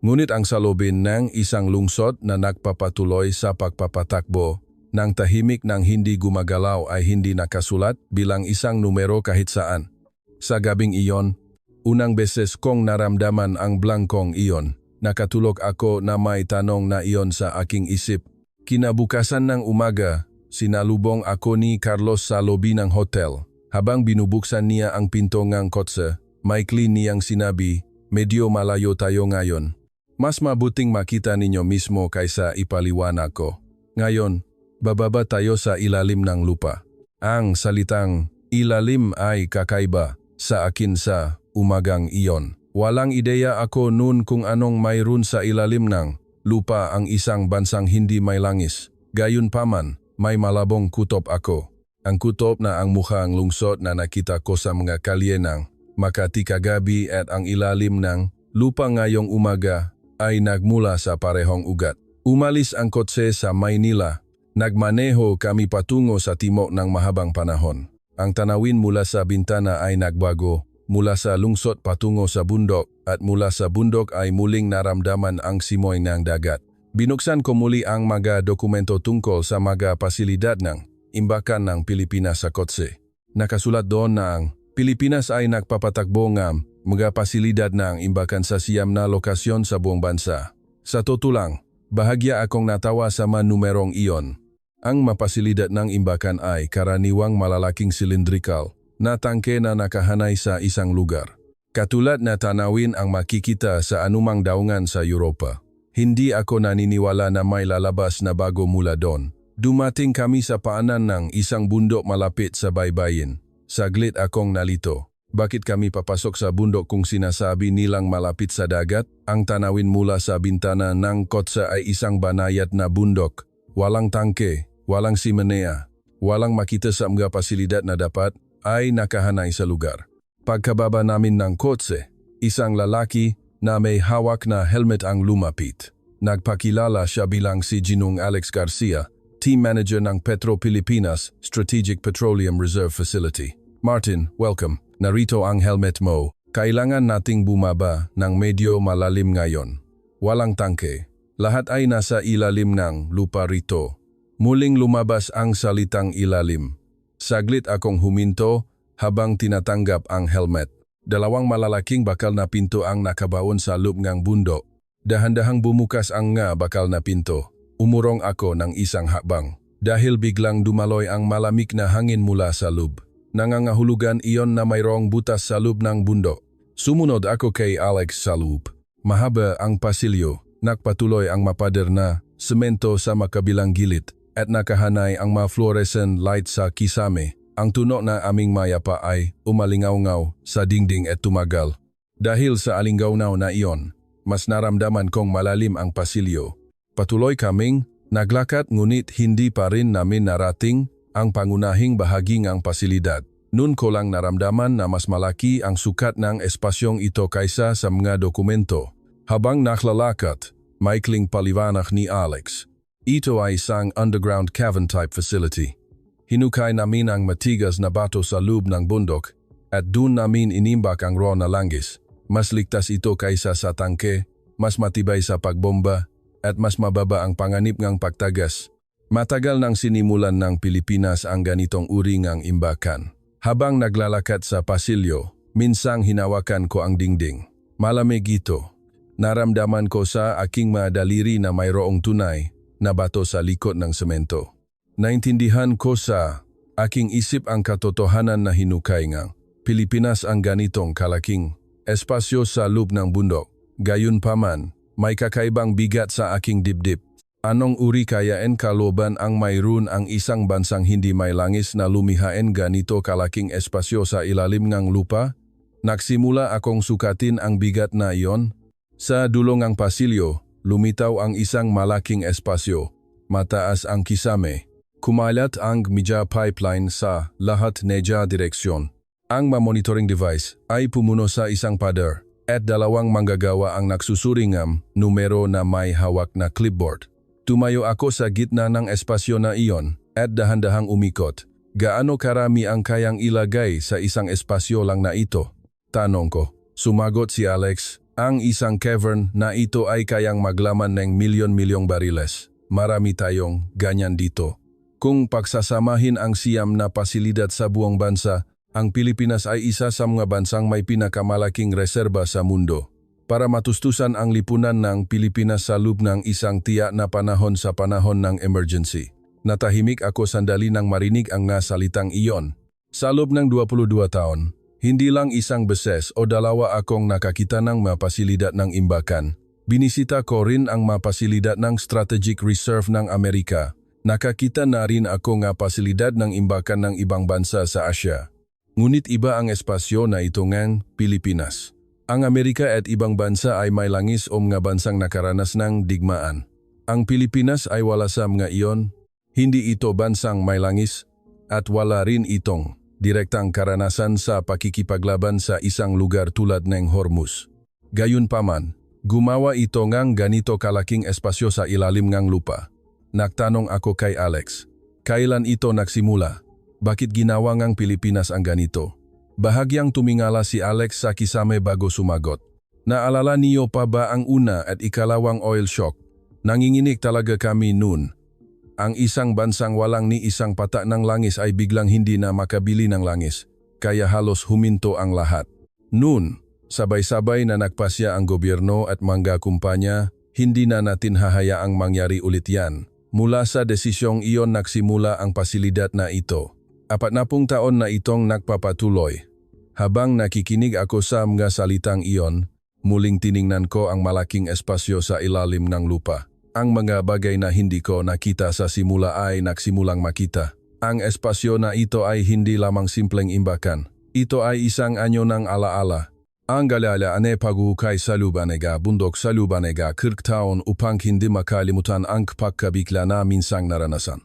Ngunit ang salobin ng isang lungsod na nagpapatuloy sa pagpapatakbo ng tahimik ng hindi gumagalaw ay hindi nakasulat bilang isang numero kahit saan. Sa gabing iyon, unang beses kong naramdaman ang blankong iyon. Nakatulog ako na may tanong na iyon sa aking isip. Kinabukasan ng umaga, sinalubong ako ni Carlos sa lobi ng hotel. Habang binubuksan niya ang pinto ng kotse, maikli niyang sinabi, medyo malayo tayo ngayon. Mas mabuting makita ninyo mismo kaysa ipaliwanag ko. Ngayon, bababa tayo sa ilalim ng lupa. Ang salitang ilalim ay kakaiba sa akin sa umagang iyon. Walang ideya ako noon kung anong mayroon sa ilalim ng lupa ang isang bansang hindi may langis. Gayunpaman, may malabong kutob ako. Ang kutob na ang mukha ang lungsod na nakita ko sa mga kalye ng Makati kagabi at ang ilalim ng lupa ngayong umaga ay nagmula sa parehong ugat. Umalis ang kotse sa Maynila. Nagmaneho kami patungo sa timok ng mahabang panahon. Ang tanawin mula sa bintana ay nagbago. Mula sa lungsod patungo sa bundok at mula sa bundok ay muling naramdaman ang simoy ng dagat. Binuksan ko muli ang mga dokumento tungkol sa mga pasilidad ng imbakan ng Pilipinas sa kotse. Nakasulat doon na ang Pilipinas ay nagpapatakbo ng mga pasilidad ng imbakan sa siyam na lokasyon sa buong bansa. Sa totoo lang, bahagya akong natawa sa mga numerong iyon. Ang mapasilidad ng imbakan ay karaniwang malalaking silindrikal na tangke na nakahanay sa isang lugar. Katulad na tanawin ang makikita sa anumang daungan sa Europa. Hindi ako naniniwala na may lalabas na bago mula doon. Dumating kami sa paanan ng isang bundok malapit sa baybayin. Saglit akong nalito. Bakit kami papasok sa bundok kung sinasabi nilang malapit sa dagat? Ang tanawin mula sa bintana ng kotse ay isang banayad na bundok. Walang tangke, walang simenea, walang makita sa mga pasilidad na dapat ay nakahanay sa lugar. Pagkababa namin ng kotse, isang lalaki na may hawak na helmet ang lumapit. Nagpakilala siya bilang si Ginong Alex Garcia, Team Manager ng Petro Pilipinas Strategic Petroleum Reserve Facility. Martin, welcome. Narito ang helmet mo. Kailangan nating bumaba ng medyo malalim ngayon. Walang tangke. Lahat ay nasa ilalim ng lupa rito. Muling lumabas ang salitang ilalim. Saglit akong huminto habang tinatanggap ang helmet. Dalawang malalaking bakal na pinto ang nakabaon sa loob ng bundok. Dahan-dahang bumukas ang nga bakal na pinto. Umurong ako ng isang hakbang. Dahil biglang dumaloy ang malamig na hangin mula sa loob. Nangangahulugan iyon na mayroong butas sa loob ng bundok. Sumunod ako kay Alex sa loob. Mahaba ang pasilyo. Nagpatuloy ang mapader na semento sa makabilang gilid. At nakahanay ang mga fluorescent light sa kisame. Ang tunok na aming mayapa ay umalingaw-ngaw sa dingding at tumagal. Dahil sa alinggaw-naw na iyon, mas naramdaman kong malalim ang pasilyo. Patuloy kaming naglakad ngunit hindi pa rin namin narating ang pangunahing bahagi ng pasilidad. Noon ko lang naramdaman na mas malaki ang sukat ng espasyong ito kaysa sa mga dokumento. Habang naklalakad, maikling paliwanag ni Alex. Ito ay isang underground cavern-type facility. Hinukay namin ang matigas na bato sa loob ng bundok at doon namin inimbak ang raw na langis. Mas ligtas ito kaysa sa tangke, mas matibay sa pagbomba, at mas mababa ang panganib ng pagtagas. Matagal nang sinimulan ng Pilipinas ang ganitong uri ng imbakan. Habang naglalakad sa pasilyo, Minsang hinawakan ko ang dingding. Malamig ito. Naramdaman ko sa aking mga daliri na mayroong tunay na bato sa likod ng semento. Naintindihan ko sa aking isip ang katotohanan na hinukay ngang Pilipinas ang ganitong kalaking espasyo sa loob ng bundok. Gayunpaman, may kakaibang bigat sa aking dibdib. Anong uri kayain kalooban ang mayroon ang isang bansang hindi may langis na lumihain ganito kalaking espasyo sa ilalim ng lupa? Nagsimula akong sukatin ang bigat na iyon. Sa dulong ng pasilyo, lumitaw ang isang malaking espasyo. Mataas ang kisame. Kumalat ang media pipeline sa lahat neja direksyon. Ang monitoring device ay pumuno sa isang pader at dalawang manggagawa ang nagsusuringam numero na may hawak na clipboard. Tumayo ako sa gitna ng espasyo na iyon at dahan-dahang umikot. Gaano karami ang kayang ilagay sa isang espasyo lang na ito? Tanong ko. Sumagot si Alex, ang isang cavern na ito ay kayang maglaman ng milyon-milyong bariles. Marami tayong ganyan dito. Kung pagsasamahin ang siyam na pasilidad sa buong bansa, ang Pilipinas ay isa sa mga bansang may pinakamalaking reserba sa mundo. Para matustusan ang lipunan ng Pilipinas sa loob ng isang tiyak na panahon sa panahon ng emergency. Natahimik ako sandali nang marinig ang nga salitang iyon. Sa loob ng 22 taon, hindi lang isang beses o dalawa akong nakakita ng mga pasilidad ng imbakan. Binisita ko rin ang mga pasilidad ng Strategic Reserve ng Amerika. Nakakita na rin ako nga pasilidad ng imbakan ng ibang bansa sa Asia. Ngunit iba ang espasyo na ito ngang Pilipinas. Ang Amerika at ibang bansa ay may langis o mga bansang nakaranas ng digmaan. Ang Pilipinas ay wala sa mga iyon. Hindi ito bansang may langis at wala rin itong direktang karanasan sa pakikipaglaban sa isang lugar tulad ng Hormuz. Gayunpaman, gumawa ito ngang ganito kalaking espasyo sa ilalim ng lupa. Nagtanong ako kay Alex, kailan ito nagsimula? Bakit ginawa ngang Pilipinas ang ganito? Bahagyang tumingala si Alex sa kisame bago sumagot. Naalala niyo pa ba ang una at ikalawang oil shock? Nanginginig talaga kami noon. Ang isang bansang walang ni isang patak ng langis ay biglang hindi na makabili ng langis, kaya halos huminto ang lahat. Noon, sabay-sabay na nagpasya ang gobyerno at mga kumpanya, hindi na natin hahayaang mangyari ulit yan. Mula sa desisyong iyon nagsimula ang pasilidad na ito. 40 taon na itong nagpapatuloy. Habang nakikinig ako sa mga salitang iyon, muling tiningnan ko ang malaking espasyo sa ilalim ng lupa. Ang mga bagay na hindi ko nakita sa simula ay nagsimulang makita. Ang espasyo na ito ay hindi lamang simpleng imbakan. Ito ay isang anyo ng alaala. Ang galalaan ay paghuhukay sa lubanega, bundok sa lubanega, kirktaon upang hindi makalimutan ang pagkabigla na minsang naranasan.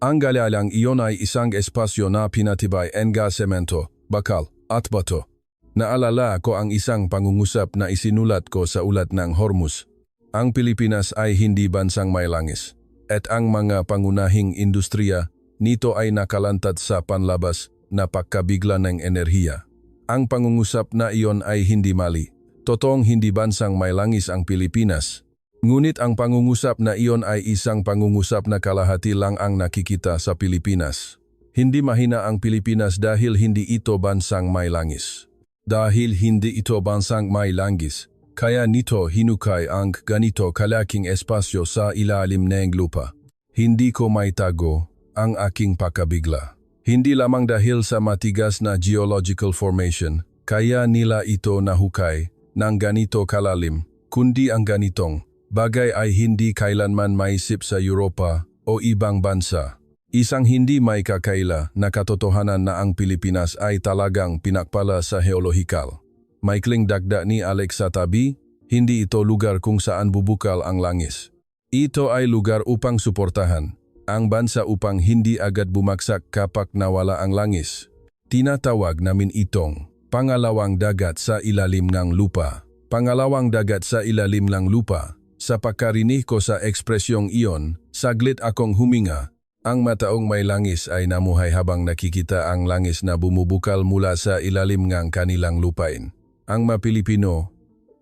Ang galalang iyon ay isang espasyo na pinatibay nga semento, bakal, at bato. Naalala ko ang isang pangungusap na isinulat ko sa ulat ng Hormuz. Ang Pilipinas ay hindi bansang may langis, at ang mga pangunahing industriya nito ay nakalantad sa panlabas na pagkabigla ng enerhiya. Ang pangungusap na iyon ay hindi mali. Totoong hindi bansang may langis ang Pilipinas. Ngunit ang pangungusap na iyon ay isang pangungusap na kalahati lang ang nakikita sa Pilipinas. Hindi mahina ang Pilipinas dahil hindi ito bansang may langis. Dahil hindi ito bansang may langis, kaya nito hinukay ang ganito kalaking espasyo sa ilalim ng lupa. Hindi ko maitago ang aking pakabigla. Hindi lamang dahil sa matigas na geological formation, kaya nila ito nahukay ng ganito kalalim, kundi ang ganitong bagay ay hindi kailanman maisip sa Europa o ibang bansa. Isang hindi may kakaila na katotohanan na ang Pilipinas ay talagang pinakpala sa geolohikal. Maikling dagda ni Alex sa tabi, hindi ito lugar kung saan bubukal ang langis. Ito ay lugar upang suportahan ang bansa upang hindi agad bumagsak kapag nawala ang langis. Tinatawag namin itong pangalawang dagat sa ilalim ng lupa. Pangalawang dagat sa ilalim ng lupa. Sa pagkarinig ko sa ekspresyong iyon, saglit akong huminga. Ang mataong may langis ay namuhay habang nakikita ang langis na bumubukal mula sa ilalim ng kanilang lupain. Ang mga Pilipino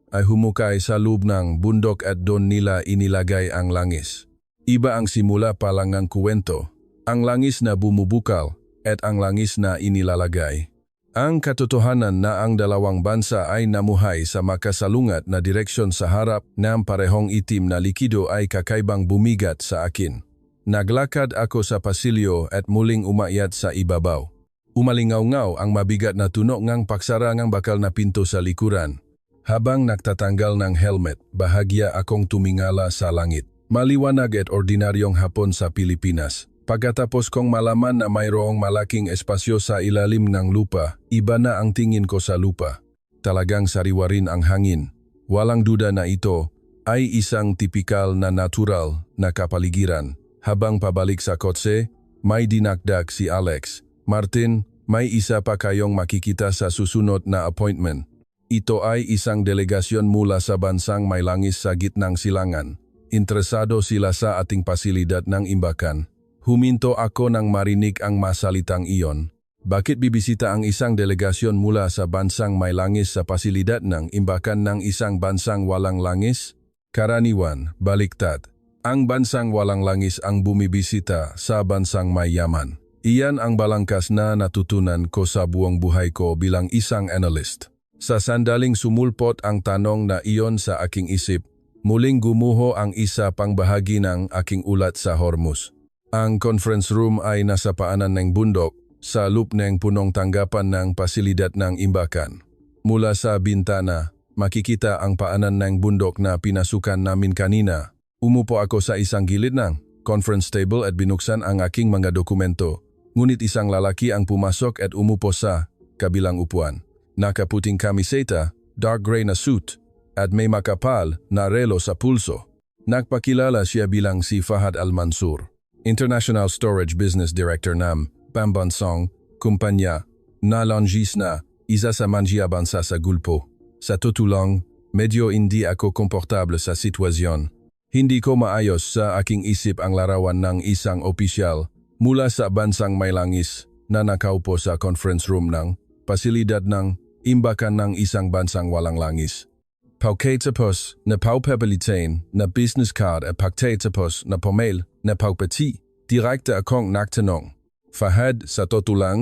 ay humukay sa loob ng bundok at doon nila inilagay ang langis. Iba ang simula pa lang ng kuwento. Ang langis na bumubukal at ang langis na inilalagay. Ang katotohanan na ang dalawang bansa ay namuhay sa makasalungat na direksyon sa harap ng parehong itim na likido ay kakaibang bumigat sa akin. Naglakad ako sa pasilyo at muling umakyat sa ibabaw. Umalingaw-ngaw ang mabigat na tunog ng paksara ng bakal na pinto sa likuran. Habang nagtatanggal ng helmet, bahagya akong tumingala sa langit. Maliwanag at ordinaryong hapon sa Pilipinas. Pagkatapos kong malaman na mayroong malaking espasyo sa ilalim ng lupa, iba na ang tingin ko sa lupa. Talagang sariwa rin ang hangin. Walang duda na ito ay isang tipikal na natural na kapaligiran. Habang pabalik sa kotse, may dinakdak si Alex. Martin, may isa pa kayong makikita sa susunod na appointment. Ito ay isang delegasyon mula sa bansang may langis sa gitnang silangan. Interesado sila sa ating pasilidad ng imbakan. Huminto ako nang marinig ang masalitang iyon. Bakit bibisita ang isang delegasyon mula sa bansang may langis sa pasilidad ng imbakan ng isang bansang walang langis? Karaniwan, baliktad. Ang bansang walang langis ang bumibisita sa bansang may yaman. Iyan ang balangkas na natutunan ko sa buong buhay ko bilang isang analyst. Sa sandaling sumulpot ang tanong na iyon sa aking isip, muling gumuho ang isa pang bahagi ng aking ulat sa Hormuz. Ang conference room ay nasa paanan ng bundok, sa loop ng punong tanggapan ng pasilidad ng imbakan. Mula sa bintana, makikita ang paanan ng bundok na pinasukan namin kanina. Umupo ako sa isang gilid ng conference table at binuksan ang aking mga dokumento. Ngunit isang lalaki ang pumasok at umupo sa kabilang upuan. Nakaputing kamiseta, dark gray na suit, at may makapal na relo sa pulso. Nagpakilala siya bilang si Fahad Al-Mansur, International Storage Business Director ng Pambansang Kumpanya na Langis na isa sa manjiabansa sa Gulpo. Sa totoo medyo hindi ako komportable sa sitwasyon. Hindi ko maayos sa aking isip ang larawan ng isang opisyal mula sa bansang may langis na nakaupo sa conference room ng pasilidad ng imbakan ng isang bansang walang langis. Pagkatapos na paupabilitain na business card at pagkatapos na pamail na pagpati, direkta akong nagtanong. Fahad, sa totoo lang,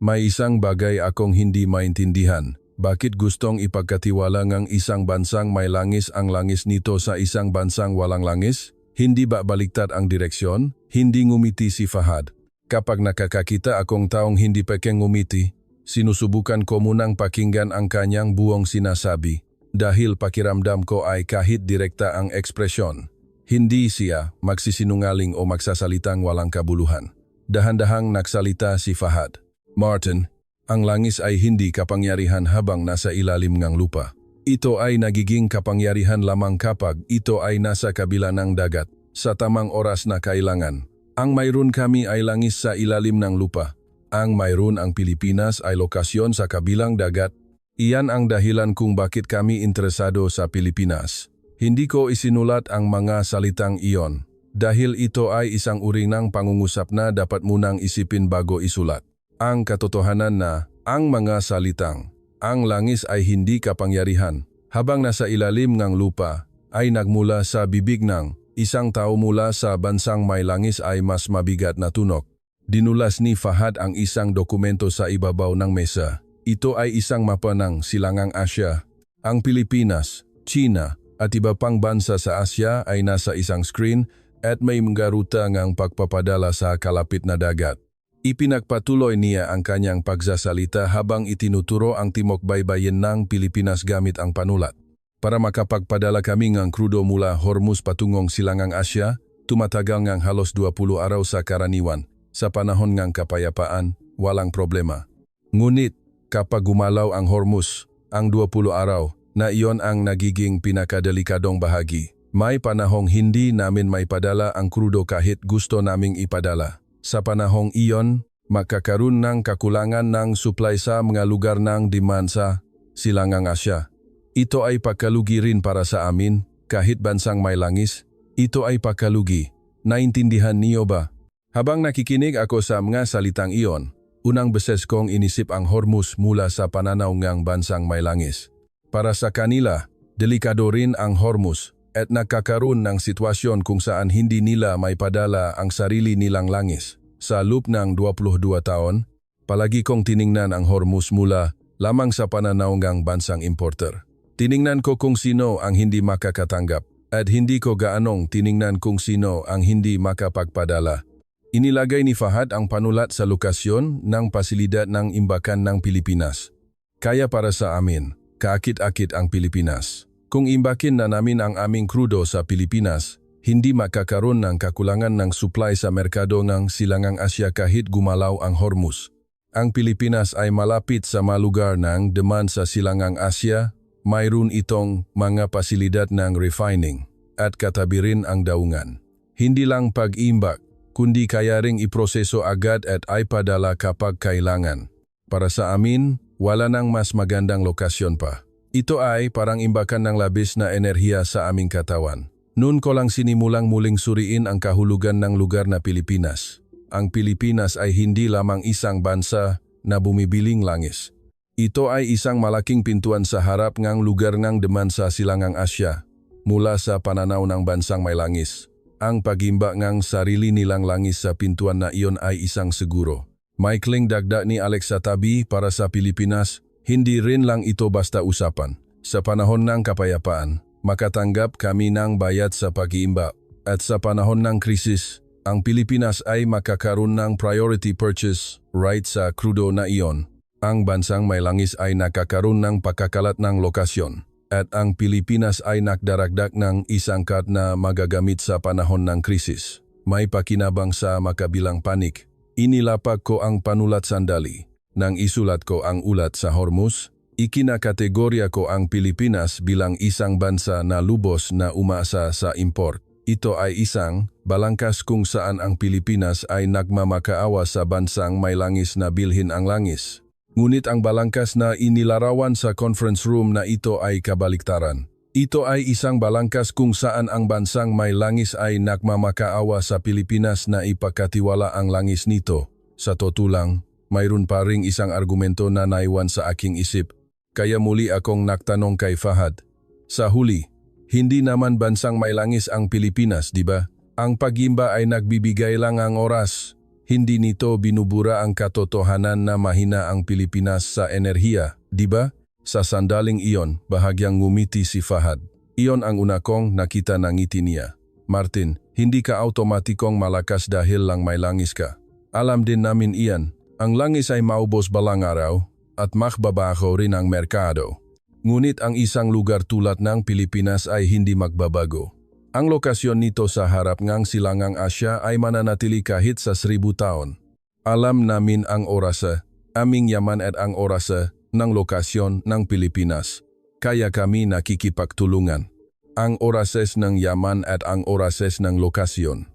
may isang bagay akong hindi maintindihan. Bakit gustong ipagkatiwala ng isang bansang may langis ang langis nito sa isang bansang walang langis? Hindi ba baliktad ang direksyon? Hindi ngumiti si Fahad. Kapag nakakakita akong taong hindi pekeng ngumiti, sinusubukan ko munang pakinggan ang kanyang buong sinasabi. Dahil pakiramdam ko ay kahit direkta ang ekspresyon, hindi siya magsisinungaling o magsasalitang walang kabuluhan. Dahan-dahang nagsalita si Fahad. Martin, ang langis ay hindi kapangyarihan habang nasa ilalim ng lupa. Ito ay nagiging kapangyarihan lamang kapag ito ay nasa kabila ng dagat, sa tamang oras na kailangan. Ang mayroon kami ay langis sa ilalim ng lupa. Ang mayroon ang Pilipinas ay lokasyon sa kabilang dagat. Iyan ang dahilan kung bakit kami interesado sa Pilipinas. Hindi ko isinulat ang mga salitang iyon, dahil ito ay isang uri ng pangungusap na dapat munang isipin bago isulat. Ang katotohanan na, ang mga salitang, ang langis ay hindi kapangyarihan, habang nasa ilalim ng lupa, ay nagmula sa bibig ng isang tao mula sa bansang may langis ay mas mabigat na tunog. Dinulas ni Fahad ang isang dokumento sa ibabaw ng mesa. Ito ay isang mapa ng Silangang Asya. Ang Pilipinas, China at iba pang bansa sa Asya ay nasa isang screen at may mga ruta ng pagpapadala sa kalapit na dagat. Ipinagpatuloy niya ang kanyang pagsasalita habang itinuturo ang timok baybayin ng Pilipinas gamit ang panulat. Para makapagpadala kami ng krudo mula Hormuz patungong Silangang Asya, tumatagal ng halos 20 araw sa karaniwan. Sa panahon ng kapayapaan, walang problema. Ngunit, kapag gumalaw ang Hormuz, ang 20 araw, na iyon ang nagiging pinakadelikadong bahagi. May panahong hindi namin maipadala ang krudo kahit gusto naming ipadala. Sa panahong iyon, magkakaroon ng kakulangan ng supply sa mga lugar ng demand sa Silangang Asya. Ito ay pagkalugi rin para sa amin, kahit bansang may langis. Ito ay pagkalugi. Naintindihan niyo ba? Habang nakikinig ako sa mga salitang iyon, unang beses kong inisip ang Hormuz mula sa pananaw ng bansang may langis. Para sa kanila, delikado rin ang Hormuz at nagkakaroon ng sitwasyon kung saan hindi nila maipadala ang sarili nilang langis. Sa loob ng 22 taon, Palagi kong tiningnan ang Hormuz mula lamang sa pananaw ng bansang importer. Tiningnan ko kung sino ang hindi makakatanggap at hindi ko gaanong tiningnan kung sino ang hindi makapagpadala. Inilagay ni Fahad ang panulat sa lokasyon ng pasilidad ng imbakan ng Pilipinas. Kaya para sa amin, kaakit-akit ang Pilipinas. Kung imbakin na namin ang aming krudo sa Pilipinas, hindi makakaroon ng kakulangan ng supply sa merkado ng Silangang Asya kahit gumalaw ang Hormuz. Ang Pilipinas ay malapit sa mga lugar ng demand sa Silangang Asya, mayroon itong mga pasilidad ng refining at katabi rin ang daungan. Hindi lang pag-imbak, kundi kaya ring iproseso agad at ipadala kapag kailangan. Para sa amin, wala nang mas magandang lokasyon pa. Ito ay parang imbakan ng labis na enerhiya sa aming katawan. Noon ko lang sinimulang muling suriin ang kahulugan ng lugar na Pilipinas. Ang Pilipinas ay hindi lamang isang bansa na bumibiling langis. Ito ay isang malaking pintuan sa harap ng lugar ng demand sa Silangang Asya, mula sa pananaw ng bansang may langis. Ang pag-imba ng sarili nilang langis sa pintuan na iyon ay isang siguro. Maikling dagdag ni Alex sa tabi para sa Pilipinas, hindi rin lang ito basta usapan. Sa panahon ng kapayapaan, makatanggap kami ng bayad sa pag-iimba at sa panahon ng krisis, ang Pilipinas ay makakaroon ng priority purchase right sa krudo na iyon. Ang bansang may langis ay nakakaroon ng pagkakalat ng lokasyon. At ang Pilipinas ay nakdaragdag ng isang card na magagamit sa panahon ng krisis. May pakinabang sa makabilang panik. Inilapag ko ang panulat sandali. Nang isulat ko ang ulat sa Hormuz, ikinakategorya ko ang Pilipinas bilang isang bansa na lubos na umaasa sa import. Ito ay isang balangkas kung saan ang Pilipinas ay nagmamakaawa sa bansang may langis na bilhin ang langis. Ngunit ang balangkas na inilarawan sa conference room na ito ay kabaliktaran. Ito ay isang balangkas kung saan ang bansang may langis ay nagmamakaawa sa Pilipinas na ipagkatiwala ang langis nito. Sa totoo lang, mayroon pa ring isang argumento na naiwan sa aking isip, kaya muli akong nagtanong kay Fahad. Sa huli, hindi naman bansang may langis ang Pilipinas, di ba? Ang pag-imba ay nagbibigay lang ang oras. Hindi nito binubura ang katotohanan na mahina ang Pilipinas sa enerhiya, di ba? Sa sandaling iyon, bahagyang ngumiti si Fahad. Iyon ang una kong nakita ng ngiti niya. Martin, hindi ka automatikong malakas dahil lang may langis ka. Alam din namin iyan, ang langis ay maubos balang araw at makbabago rin ang merkado. Ngunit ang isang lugar tulad ng Pilipinas ay hindi magbabago. Ang lokasyon nito sa harap ng Silangang Asya ay mananatili kahit sa 1,000 taon. Alam namin ang orasa, aming yaman at ang orasa ng lokasyon ng Pilipinas. Kaya kami nakikipagtulungan. Ang orases ng yaman at ang orases ng lokasyon.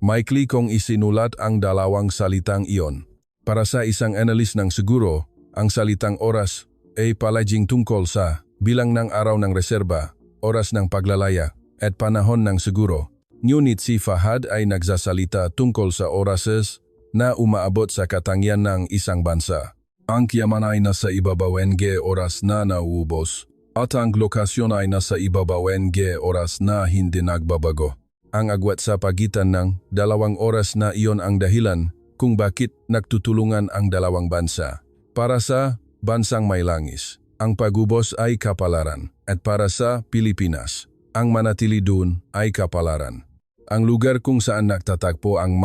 Maikli kong isinulat ang dalawang salitang iyon. Para sa isang analis ng siguro, ang salitang oras ay palaging tungkol sa bilang ng araw ng reserba, oras ng paglalaya, at panahon ng siguro. Ngunit si Fahad ay nagsasalita tungkol sa orases na umaabot sa katangian ng isang bansa. Ang yaman ay nasa ibabaw ng oras na nauubos, at ang lokasyon ay nasa ibabaw ng oras na hindi nagbabago. Ang agwat sa pagitan ng dalawang oras na iyon ang dahilan kung bakit nagtutulungan ang dalawang bansa. Para sa bansang may langis, ang pagubos ay kapalaran, at para sa Pilipinas, ang manatili doon ay kapalaran. Ang lugar kung saan nagtatagpo ang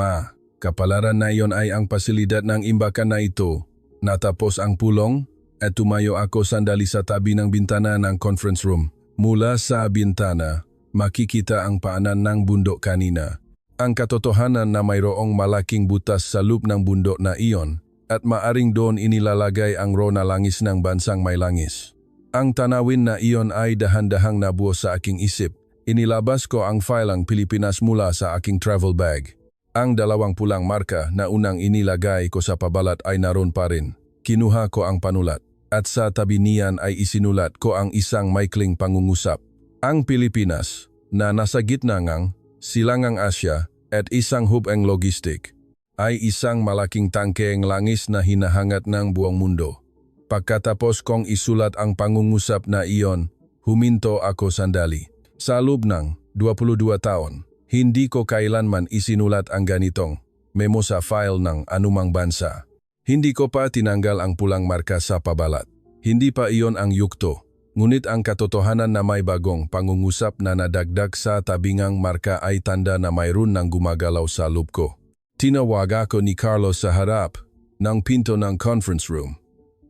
kapalaran na iyon ay ang pasilidad ng imbakan na ito. Natapos ang pulong at tumayo ako sandali sa tabi ng bintana ng conference room. Mula sa bintana, makikita ang paanan ng bundok kanina. Ang katotohanan na mayroong malaking butas sa loob ng bundok na iyon at maaring doon inilalagay ang raw na langis ng bansang may langis. Ang tanawin na iyon ay dahan-dahang nabuo sa aking isip. Inilabas ko ang file ang Pilipinas mula sa aking travel bag. Ang dalawang pulang marka na unang inilagay ko sa pabalat ay naroon pa rin. Kinuha ko ang panulat at sa tabi niyan ay isinulat ko ang isang maikling pangungusap. Ang Pilipinas na nasa gitna ng Silangang Asya at isang hub ng logistik ay isang malaking tangke ng langis na hinahangat ng buong mundo. Pagkatapos kong isulat ang pangungusap na iyon, huminto ako sandali. Sa loob ng 22 taon, hindi ko kailanman isinulat ang ganitong memo sa file ng anumang bansa. Hindi ko pa tinanggal ang pulang marka sa pabalat. Hindi pa iyon ang yukto. Ngunit ang katotohanan na may bagong pangungusap na nadagdag sa tabingang marka ay tanda na mayroon ng gumagalaw sa loob ko. Tinawag ako ni Carlos sa harap ng pinto ng conference room.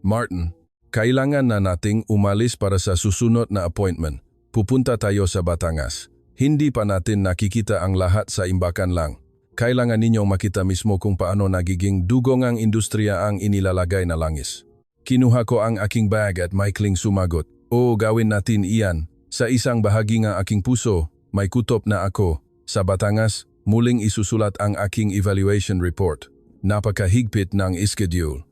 Martin, kailangan na nating umalis para sa susunod na appointment. Pupunta tayo sa Batangas. Hindi pa natin nakikita ang lahat sa imbakan lang. Kailangan ninyong makita mismo kung paano nagiging dugong ang industriya ang inilalagay na langis. Kinuha ko ang aking bag at maikling sumagot. Oo, gawin natin iyan. Sa isang bahagi ng aking puso, may kutop na ako. Sa Batangas, muling isusulat ang aking evaluation report. Napakahigpit ng schedule.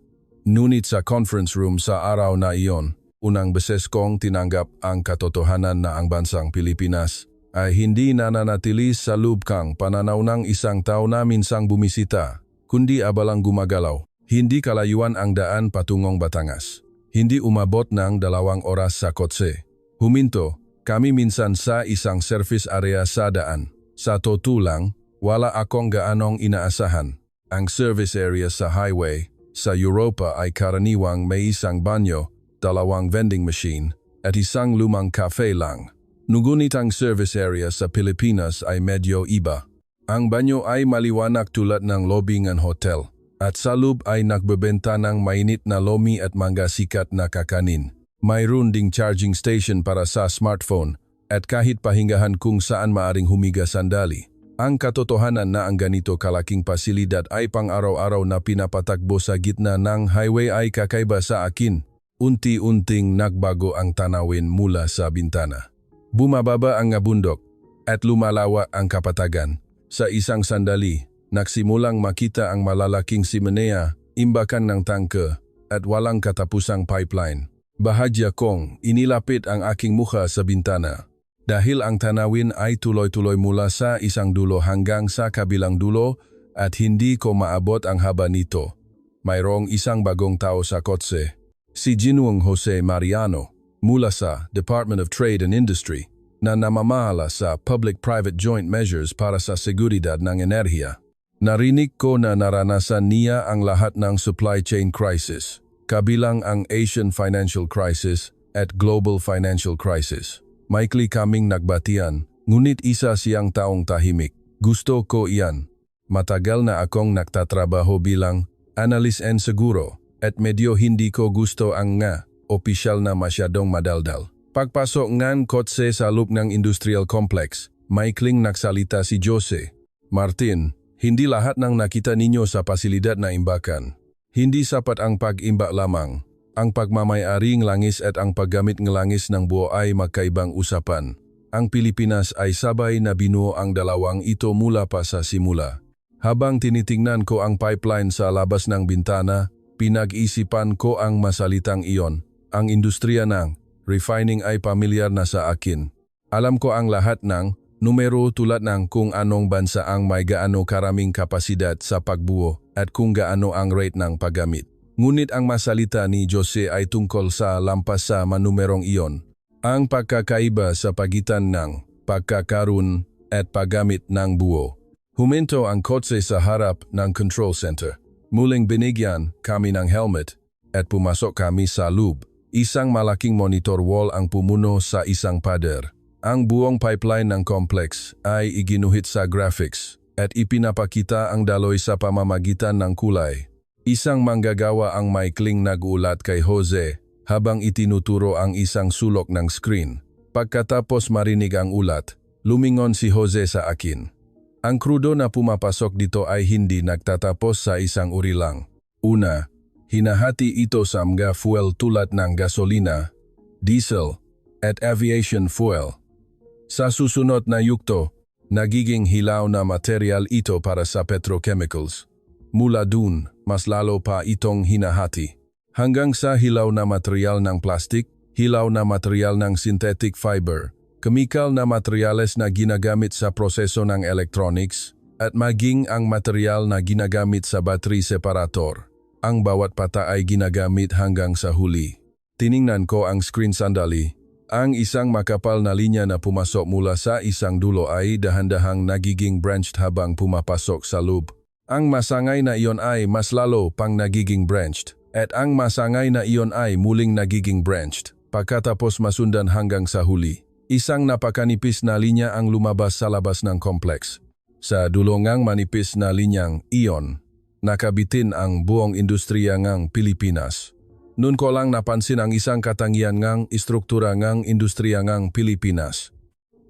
Ngunit sa conference room sa araw na iyon, unang beses kong tinanggap ang katotohanan na ang bansang Pilipinas ay hindi nananatili sa lubkang pananaw ng isang tao na minsang bumisita, kundi abalang gumagalaw. Hindi kalayuan ang daan patungong Batangas. Hindi umabot ng 2 oras sa kotse. Huminto, kami minsan sa isang service area sa daan. Sa totoo lang, wala akong gaanong inaasahan. Ang service area sa highway sa Europa ay karaniwang may isang banyo, 2 vending machine, at isang lumang cafe lang. Ngunit ang service area sa Pilipinas ay medyo iba. Ang banyo ay maliwanag tulad ng lobby ng hotel. At sa loob ay nagbebenta ng mainit na lomi at mangga sikat na kakanin. Mayroon ding charging station para sa smartphone at kahit pahingahan kung saan maaring humiga sandali. Ang katotohanan na ang ganito kalaking pasilidad ay pang-araw-araw na pinapatakbo sa gitna ng highway ay kakaiba sa akin. Unti-unting nagbago ang tanawin mula sa bintana. Bumababa ang bundok at lumalawa ang kapatagan. Sa isang sandali, nagsimulang makita ang malalaking simenea, imbakan ng tangke, at walang katapusang pipeline. Bahagya kong inilapit ang aking mukha sa bintana. Dahil ang tanawin ay tuloy-tuloy mula sa isang dulo hanggang sa kabilang dulo at hindi ko maabot ang haba nito. Mayroong isang bagong tao sa kotse. Si Ginoong Jose Mariano, mula sa Department of Trade and Industry, na namamahala sa Public-Private Joint Measures para sa seguridad ng enerhiya. Narinig ko na naranasan niya ang lahat ng supply chain crisis, kabilang ang Asian financial crisis at global financial crisis. Maikli kaming nagbatian, ngunit isa siyang taong tahimik. Gusto ko iyan. Matagal na akong nagtatrabaho bilang analyst and seguro at medyo hindi ko gusto ang opisyal na masyadong madaldal. Pagpasok ng kotse sa loob ng industrial complex, maikling nagsalita si Jose. Martin, hindi lahat ng nakita ninyo sa pasilidad na imbakan. Hindi sapat ang pag-imbak lamang. Ang pagmamay-aring langis at ang paggamit ng langis ng buo ay magkaibang usapan. Ang Pilipinas ay sabay na binuo ang dalawang ito mula pa sa simula. Habang tinitingnan ko ang pipeline sa labas ng bintana, pinag-isipan ko ang masalitang iyon. Ang industriya ng refining ay pamilyar na sa akin. Alam ko ang lahat ng numero tulad ng kung anong bansa ang may gaano karaming kapasidad sa pagbuo at kung gaano ang rate ng paggamit. Ngunit ang masalita ni Jose ay tungkol sa lampas sa manumerong iyon. Ang pagkakaiba sa pagitan ng pagkakaroon at paggamit ng buo. Huminto ang kotse sa harap ng control center. Muling binigyan kami ng helmet at pumasok kami sa loob. Isang malaking monitor wall ang pumuno sa isang pader. Ang buong pipeline ng complex ay iginuhit sa graphics at ipinapakita ang daloy sa pamamagitan ng kulay. Isang manggagawa ang maikling nag-ulat kay Jose habang itinuturo ang isang sulok ng screen. Pagkatapos marinig ang ulat, lumingon si Jose sa akin. Ang krudo na pumapasok dito ay hindi nagtatapos sa isang uri lang. Una, hinahati ito sa mga fuel tulad ng gasolina, diesel, at aviation fuel. Sa susunod na yugto, nagiging hilaw na material ito para sa petrochemicals. Mula dun, mas lalo pa itong hinahati. Hanggang sa hilaw na material ng plastic, hilaw na material ng synthetic fiber, kemikal na materyales na ginagamit sa proseso ng electronics, at maging ang material na ginagamit sa battery separator. Ang bawat pata ay ginagamit hanggang sa huli. Tiningnan ko ang screen sandali. Ang isang makapal na linya na pumasok mula sa isang dulo ay dahan-dahang nagiging branched habang pumapasok sa loob. Ang masangay na iyon ay mas lalo pang nagiging branched, at ang masangay na iyon ay muling nagiging branched, pagkatapos masundan hanggang sa huli. Isang napakanipis na linya ang lumabas sa labas ng kompleks. Sa dulongang manipis na linyang iyon, nakabitin ang buong industriya ng Pilipinas. Noon ko lang napansin ang isang katangian ng istruktura ng industriya ng Pilipinas.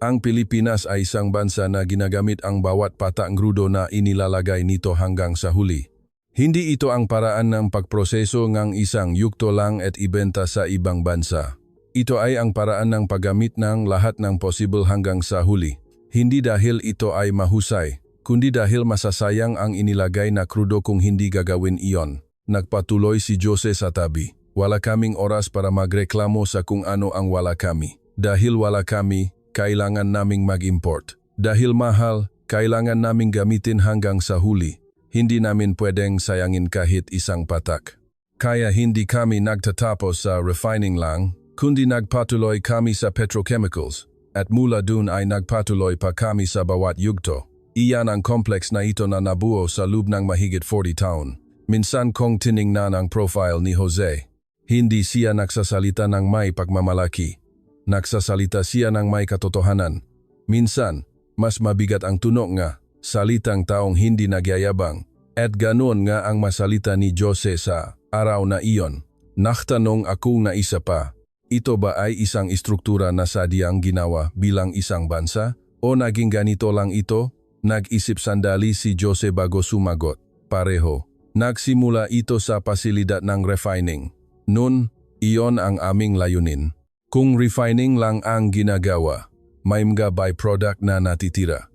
Ang Pilipinas ay isang bansa na ginagamit ang bawat patang grudo na inilalagay nito hanggang sa huli. Hindi ito ang paraan ng pagproseso ng isang yukto lang at ibenta sa ibang bansa. Ito ay ang paraan ng paggamit ng lahat ng possible hanggang sa huli. Hindi dahil ito ay mahusay, kundi dahil masasayang ang inilagay na krudo kung hindi gagawin iyon. Nagpatuloy si Jose sa tabi. Wala kaming oras para magreklamo sa kung ano ang wala kami. Dahil wala kami, kailangan naming mag-import. Dahil mahal, kailangan naming gamitin hanggang sa huli. Hindi namin pwedeng sayangin kahit isang patak. Kaya hindi kami nagtatapos sa refining lang, kundi nagpatuloy kami sa petrochemicals. At mula dun ay nagpatuloy pa kami sa bawat yugto. Iyan ang complex na ito na nabuo sa loob ng mahigit 40 taon. Minsan kong tiningnan ang profile ni Jose. Hindi siya nagsasalita ng may pagmamalaki. Nagsasalita siya ng may katotohanan. Minsan, mas mabigat ang tunog nga, salitang taong hindi nagyayabang. At ganoon nga ang masalita ni Jose sa araw na iyon. Naktanong ako na isa pa, ito ba ay isang istruktura na sadyang ginawa bilang isang bansa? O naging ganito lang ito? Nag-isip sandali si Jose bago sumagot. Pareho. Nagsimula ito sa pasilidad ng refining. Noon, iyon ang aming layunin. Kung refining lang ang ginagawa, may mga byproduct na natitira.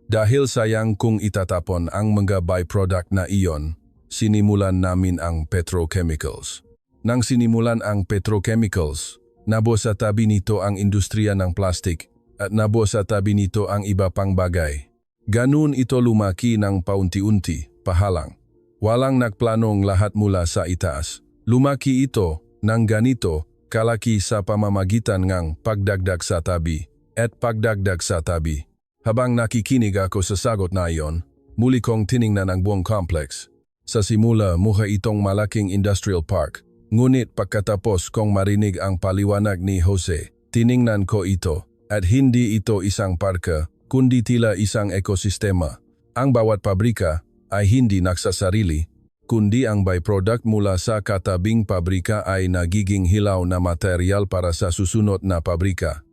Dahil sayang kung itatapon ang mga byproduct na iyon, sinimulan namin ang petrochemicals. Nang sinimulan ang petrochemicals, nabo sa tabi nito ang industriya ng plastik at nabo sa tabi nito ang iba pang bagay. Ganun ito lumaki ng paunti-unti, pahalang. Walang nagplanong lahat mula sa itaas. Lumaki ito ng ganito, kalaki sa pamamagitan ng pagdagdag sa tabi at pagdagdag sa tabi. Habang nakikinig ako sa sagot na iyon, muli kong tiningnan ang buong complex. Sa simula, mukha itong malaking industrial park. Ngunit pagkatapos kong marinig ang paliwanag ni Jose, tiningnan ko ito at hindi ito isang parka, kundi tila isang ekosistema. Ang bawat pabrika ay hindi nagsasarili, kundi ang byproduct mula sa katabing pabrika ay nagiging hilaw na material para sa susunod na pabrika.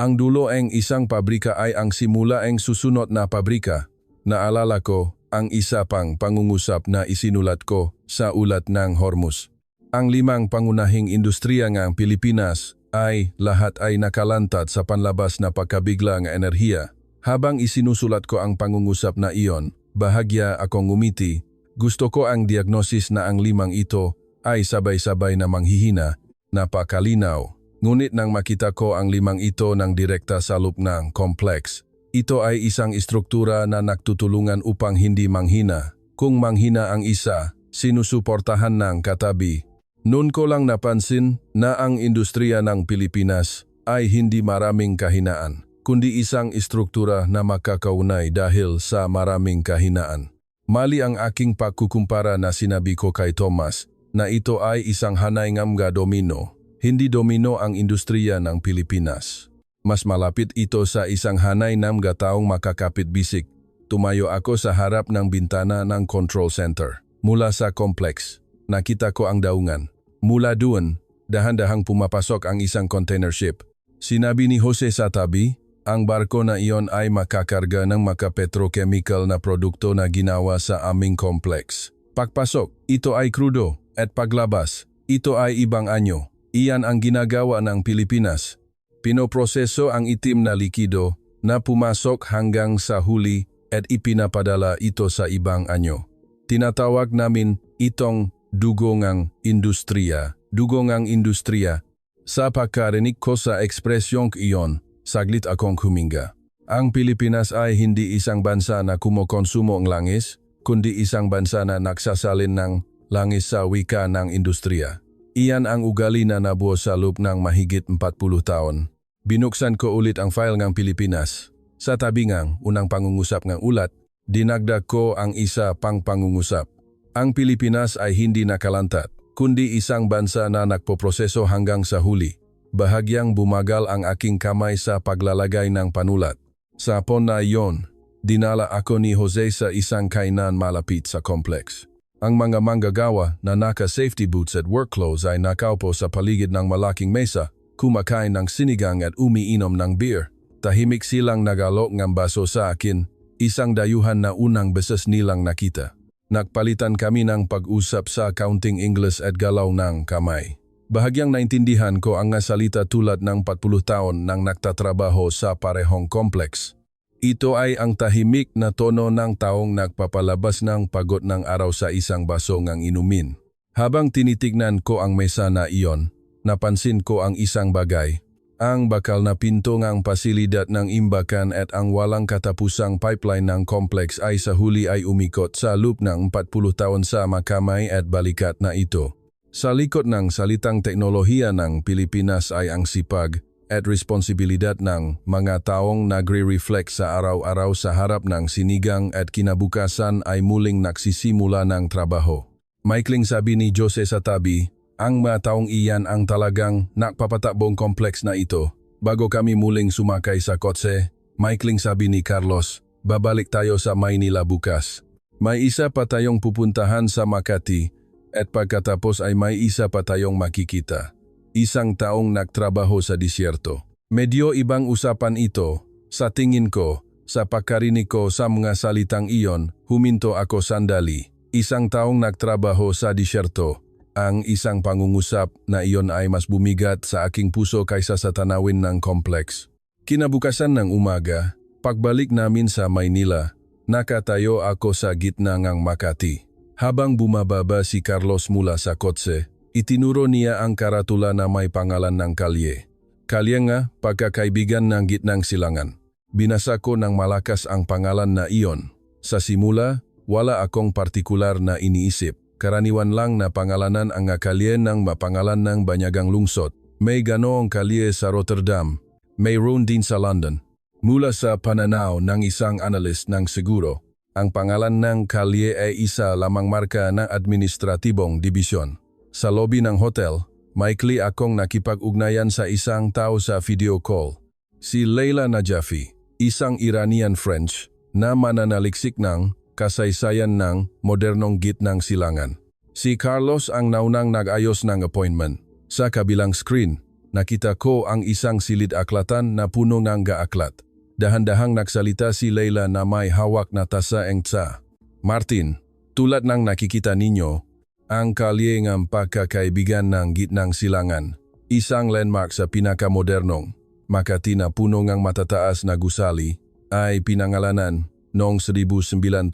Ang dulo ng isang pabrika ay ang simula ng susunod na pabrika. Naalala ko ang isa pang pangungusap na isinulat ko sa ulat ng Hormuz. Ang 5 pangunahing industriya ng Pilipinas ay lahat ay nakalantad sa panlabas na pagkabigla ng enerhiya. Habang isinusulat ko ang pangungusap na iyon, bahagya akong ngumiti. Gusto ko ang diagnosis na ang 5 ito ay sabay-sabay na manghihina, napakalinaw. Ngunit nang makita ko ang 5 ito ng direkta sa loob ng complex, ito ay isang istruktura na nagtutulungan upang hindi manghina. Kung manghina ang isa, sinusuportahan ng katabi. Noon ko lang napansin na ang industriya ng Pilipinas ay hindi maraming kahinaan, kundi isang istruktura na makakaunay dahil sa maraming kahinaan. Mali ang aking pagkukumpara na sinabi ko kay Thomas na ito ay isang hanay ng mga domino. Hindi domino ang industriya ng Pilipinas. Mas malapit ito sa isang hanay ng mga taong makakapit bisik. Tumayo ako sa harap ng bintana ng control center. Mula sa complex, nakita ko ang daungan. Mula doon, dahan-dahang pumapasok ang isang container ship. Sinabi ni Jose sa tabi, ang barko na iyon ay makakarga ng maka-petrochemical na produkto na ginawa sa aming complex. Pagpasok, ito ay krudo, at paglabas, ito ay ibang anyo. Iyan ang ginagawa ng Pilipinas. Pinoproseso ang itim na likido na pumasok hanggang sa huli at ipinapadala ito sa ibang anyo. Tinatawag namin itong dugongang industriya. Dugongang industriya. Sa pagkarinig ko sa ekspresyong iyon, saglit akong huminga. Ang Pilipinas ay hindi isang bansa na kumokonsumo ng langis, kundi isang bansa na nagsasalin ng langis sa wika ng industriya. Iyan ang ugali na nabuo sa loob ng mahigit 40 taon. Binuksan ko ulit ang file ng Pilipinas. Sa tabi ng unang pangungusap ng ulat, Dinagdag ko ang isa pang pangungusap. Ang Pilipinas ay hindi nakalantat, kundi isang bansa na nagpoproseso hanggang sa huli. Bahagyang bumagal ang aking kamay sa paglalagay ng panulat. Sa hapon na iyon, dinala ako ni Jose sa isang kainan malapit sa complex. Ang mga manggagawa na naka-safety boots at work clothes ay nakaupo sa paligid ng malaking mesa, kumakain ng sinigang at umiinom ng beer. Tahimik silang nagalok ng baso sa akin, isang dayuhan na unang beses nilang nakita. Nagpalitan kami ng pag-usap sa counting English at galaw ng kamay. Bahagyang naintindihan ko ang salita tulad ng 40 taon nang nagtatrabaho sa parehong complex. Ito ay ang tahimik na tono ng taong nagpapalabas ng pagod ng araw sa isang baso ng inumin. Habang tinitignan ko ang mesa na iyon, napansin ko ang isang bagay. Ang bakal na pinto ng pasilidad ng imbakan at ang walang katapusang pipeline ng complex ay sa huli ay umikot sa loop ng 40 taon sa makamay at balikat na ito. Sa likod ng salitang teknolohiya ng Pilipinas ay ang sipag at responsibilidad ng mga taong nagre-reflect sa araw-araw sa harap ng sinigang at kinabukasan ay muling nagsisimula ng trabaho. Maikling sabi ni Jose sa tabi, ang mga taong iyan ang talagang nakpapatakbong kompleks na ito. Bago kami muling sumakay sa kotse, maikling sabi ni Carlos, babalik tayo sa Maynila bukas. May isa pa tayong pupuntahan sa Makati at pagkatapos ay may isa pa tayong makikita. Isang taong nagtrabaho sa disyerto. Medyo ibang usapan ito. Sa tingin ko, sa pagkarinig ko sa mga salitang iyon, huminto ako sandali. Isang taong nagtrabaho sa disyerto. Ang isang pangungusap na iyon ay mas bumigat sa aking puso kaysa sa tanawin ng complex. Kinabukasan ng umaga, pagbalik namin sa Maynila, nakatayo ako sa gitna ng Makati. Habang bumababa si Carlos mula sa kotse, itinuro niya ang karatula na may pangalan ng kalye. Kalye nga, pagkakaibigan ng gitnang silangan. Binasa ko ng malakas ang pangalan na iyon. Sa simula, wala akong partikular na iniisip. Karaniwan lang na pangalanan ang kalye ng mapangalan ng banyagang lungsod. May ganoong kalye sa Rotterdam, mayroon din sa London. Mula sa pananaw ng isang analyst ng seguro, ang pangalan ng kalye ay isa lamang marka ng administratibong dibisyon. Sa lobby ng hotel, maikli akong nakipag-ugnayan sa isang tao sa video call. Si Leila Najafi, isang Iranian-French na mananaliksik ng kasaysayan ng modernong gitnang silangan. Si Carlos ang naunang nag-ayos ng appointment. Sa kabilang screen, nakita ko ang isang silid aklatan na puno ng gaaklat. Dahan-dahang nagsalita si Leila na may hawak na tasa engtsa. Martin, tulad ng nakikita ninyo, ang kalye ng pagkakaibigan ng gitnang silangan, isang landmark sa pinakamodernong, Makati na puno ng matataas na gusali, ay pinangalanan noong 1977.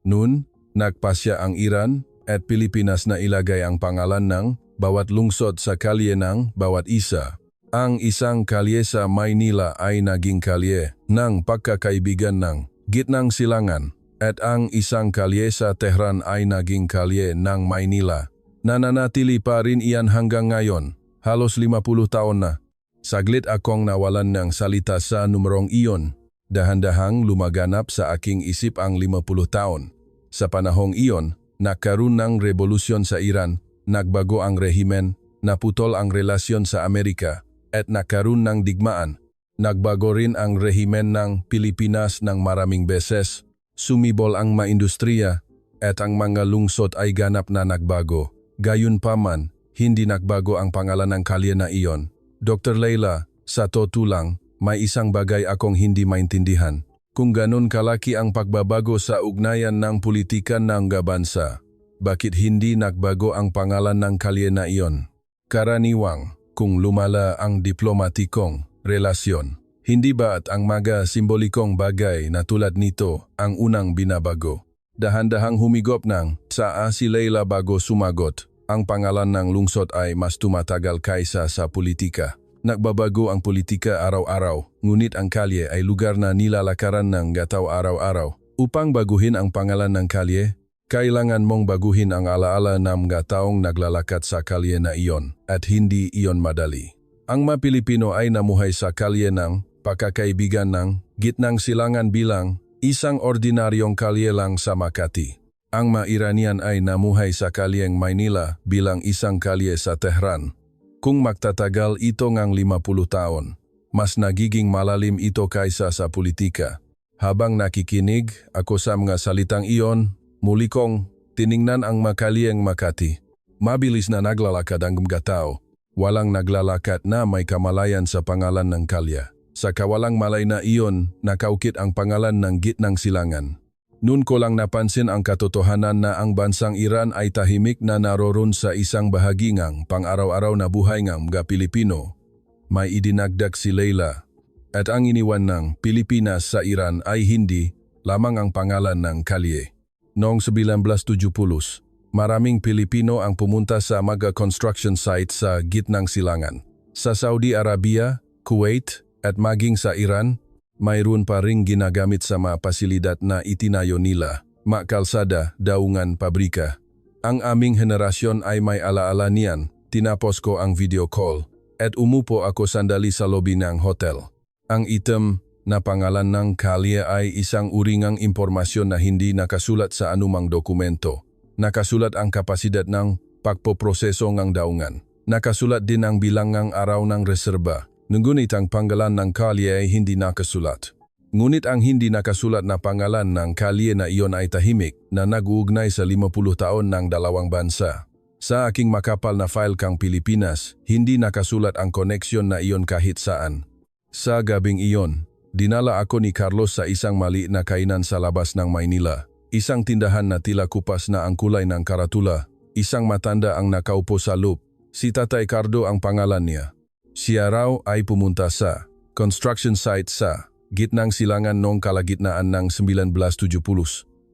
Noon, nagpasya ang Iran at Pilipinas na ilagay ang pangalan ng bawat lungsod sa kalye ng bawat isa. Ang isang kalye sa Maynila ay naging kalye ng pagkakaibigan ng gitnang silangan at ang isang kalye sa Tehran ay naging kalye ng Maynila. Nananatili pa rin iyan hanggang ngayon, halos 50 taon na. Saglit akong nawalan ng salita sa numerong iyon. Dahan-dahang lumaganap sa aking isip ang 50 taon. Sa panahong iyon, nagkaroon ng revolusyon sa Iran, nagbago ang rehimen, naputol ang relasyon sa Amerika, at nagkaroon ng digmaan. Nagbago rin ang rehimen ng Pilipinas ng maraming beses, sumibol ang mga industriya, at ang mga lungsod ay ganap na nagbago. Gayunpaman, hindi nagbago ang pangalan ng kalye na iyon. Dr. Leila, sa totoo lang, may isang bagay akong hindi maintindihan. Kung ganun kalaki ang pagbabago sa ugnayan ng politika ng bansa, bakit hindi nagbago ang pangalan ng kalye na iyon? Karaniwang, kung lumala ang diplomatikong relasyon, hindi ba't ang mga simbolikong bagay na tulad nito ang unang binabago? Dahan-dahang humigop ng saa si Leila bago sumagot. Ang pangalan ng lungsod ay mas tumatagal kaysa sa politika. Nagbabago ang politika araw-araw, ngunit ang kalye ay lugar na nilalakaran ng gataw araw-araw. Upang baguhin ang pangalan ng kalye, kailangan mong baguhin ang alaala ng mga taong naglalakad sa kalye na iyon, at hindi iyon madali. Ang mga Pilipino ay namuhay sa kalye ng pagkakaibigan ng gitnang silangan bilang Isang ordinaryong kalye lang sa Makati. Ang mga Iranian ay namuhay sa kalyeng Maynila bilang isang kalye sa Tehran. Kung magtatagal ito ngang 50 taon, mas nagiging malalim ito kaysa sa politika. Habang nakikinig ako sa mga salitang iyon, muli kong tiningnan ang makalyeng Makati. Mabilis na naglalakad ang mga tao. Walang naglalakad na may kamalayan sa pangalan ng kalye. Sa kawalang malay na iyon, nakaukit ang pangalan ng gitnang silangan. Noon ko lang napansin ang katotohanan na ang bansang Iran ay tahimik na naroon sa isang bahagi ng pang-araw-araw na buhay ng mga Pilipino. May idinagdag si Leila. At ang iniwan ng Pilipinas sa Iran ay hindi lamang ang pangalan ng kalye. Noong 1970, maraming Pilipino ang pumunta sa mga construction site sa gitnang silangan. Sa Saudi Arabia, Kuwait at maging sa Iran, mayroon pa ring ginagamit sa mga pasilidad na itinayo nila, mga kalsada, daungan, pabrika. Ang aming henerasyon ay may alaala niyan. Tinapos ko ang video call at umupo ako sandali sa lobby ng hotel. Ang item na pangalan ng kalye ay isang uringang impormasyon na hindi nakasulat sa anumang dokumento. Nakasulat ang kapasidad ng pagpoproseso ng daungan. Nakasulat din ang bilangang araw ng reserba. Ngunit ang pangalan ng kalye ay hindi nakasulat. Ngunit ang hindi nakasulat na pangalan ng kalye na iyon ay tahimik na nag-uugnay sa 50 taon ng dalawang bansa. Sa aking makapal na file kang Pilipinas, hindi nakasulat ang koneksyon na iyon kahit saan. Sa gabing iyon, dinala ako ni Carlos sa isang maliit na kainan sa labas ng Maynila. Isang tindahan na tila kupas na ang kulay ng karatula. Isang matanda ang nakaupo sa loob. Si Tatay Cardo ang pangalan niya. Siya raw ay pumunta sa construction site sa gitnang silangan noong kalagitnaan ng 1970.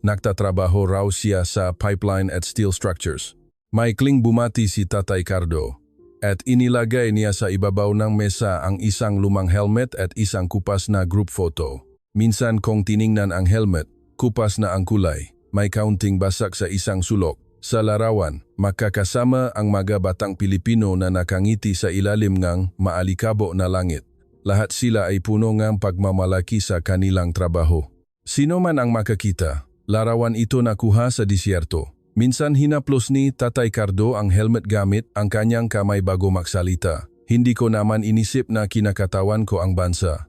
Nagtatrabaho raw siya sa pipeline at steel structures. Maikling bumati si Tatay Cardo at inilagay niya sa ibabaw ng mesa ang isang lumang helmet at isang kupas na group photo. Minsan kong tiningnan ang helmet, kupas na ang kulay, may kaunting basak sa isang sulok. Sa larawan, makakasama ang mga batang Pilipino na nakangiti sa ilalim ng maalikabo na langit. Lahat sila ay puno ng pagmamalaki sa kanilang trabaho. Sino man ang makakita, larawan ito nakuha sa disyerto. Minsan hinaplos ni Tatay Cardo ang helmet gamit ang kanyang kamay bago magsalita. Hindi ko naman inisip na kinakatawan ko ang bansa.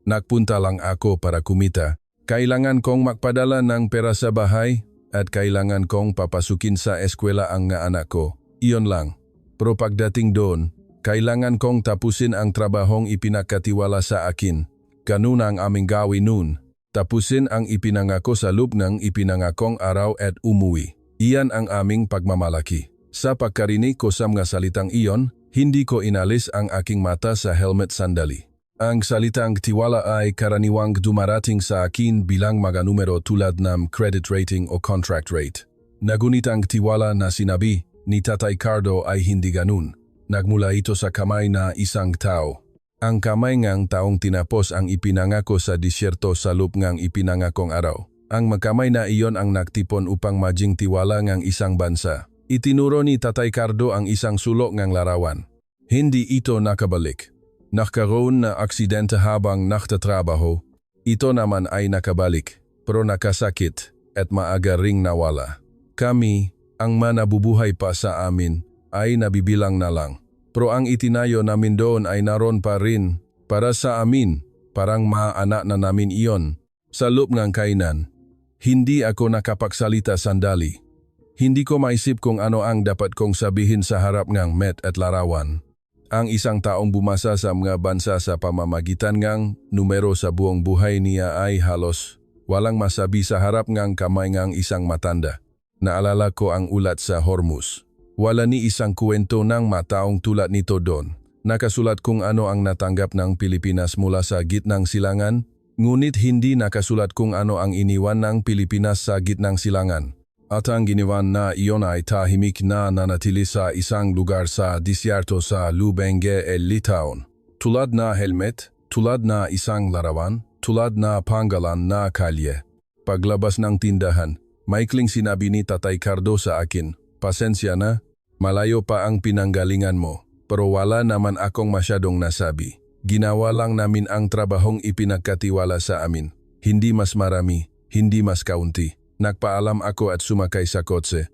Nagpunta lang ako para kumita. Kailangan kong magpadala ng pera sa bahay at kailangan kong papasukin sa eskwela ang nga anak ko. Iyon lang. Pero pagdating doon, kailangan kong tapusin ang trabahong ipinakatiwala sa akin. Ganun ang aming gawin noon. Tapusin ang ipinangako sa loob ng ipinangakong araw at umuwi. Iyan ang aming pagmamalaki. Sa pagkarinig ko sa mga salitang iyon, hindi ko inalis ang aking mata sa helmet sandali. Ang salitang tiwala ay karaniwang dumarating sa akin bilang mga numero tulad ng credit rating o contract rate. Nagunit ang tiwala na sinabi ni Tatay Cardo ay hindi ganun. Nagmula ito sa kamay na isang tao. Ang kamay ng taong tinapos ang ipinangako sa disyerto sa loob ng ipinangakong araw. Ang makamay na iyon ang nagtipon upang maging tiwala ng isang bansa. Itinuro ni Tatay Cardo ang isang sulok ng larawan. Hindi ito nakabalik. Nagkaroon na aksidente habang nagtatrabaho. Ito naman ay nakabalik, pero nakasakit at maaga ring nawala. Kami, ang manabubuhay pa sa amin, ay nabibilang na lang. Pero ang itinayo namin doon ay naroon pa rin para sa amin, parang maanak na namin iyon. Sa loob ng kainan, hindi ako nakapagsalita sandali. Hindi ko maisip kung ano ang dapat kong sabihin sa harap ng Met at larawan. Ang isang taong bumasa sa mga bansa sa pamamagitan ng numero sa buong buhay niya ay halos walang masabi sa harap ng kamay ng isang matanda. Naalala ko ang ulat sa Hormuz. Wala ni isang kwento ng mataong tulad nito doon. Nakasulat kung ano ang natanggap ng Pilipinas mula sa gitnang silangan, ngunit hindi nakasulat kung ano ang iniwan ng Pilipinas sa gitnang silangan. At ang giniwan na iyon ay tahimik na nanatili sa isang lugar sa disyerto sa Lubenge Litaon. Tulad na helmet, tulad na isang larawan, tulad na pangalan na kalye. Paglabas ng tindahan, maikling sinabi ni Tatay Cardo sa akin, "Pasensya na, malayo pa ang pinanggalingan mo." Pero wala naman akong masyadong nasabi. Ginawa lang namin ang trabahong ipinagkatiwala sa amin. Hindi mas marami, hindi mas kaunti. Nagpaalam ako at sumakay sa kotse.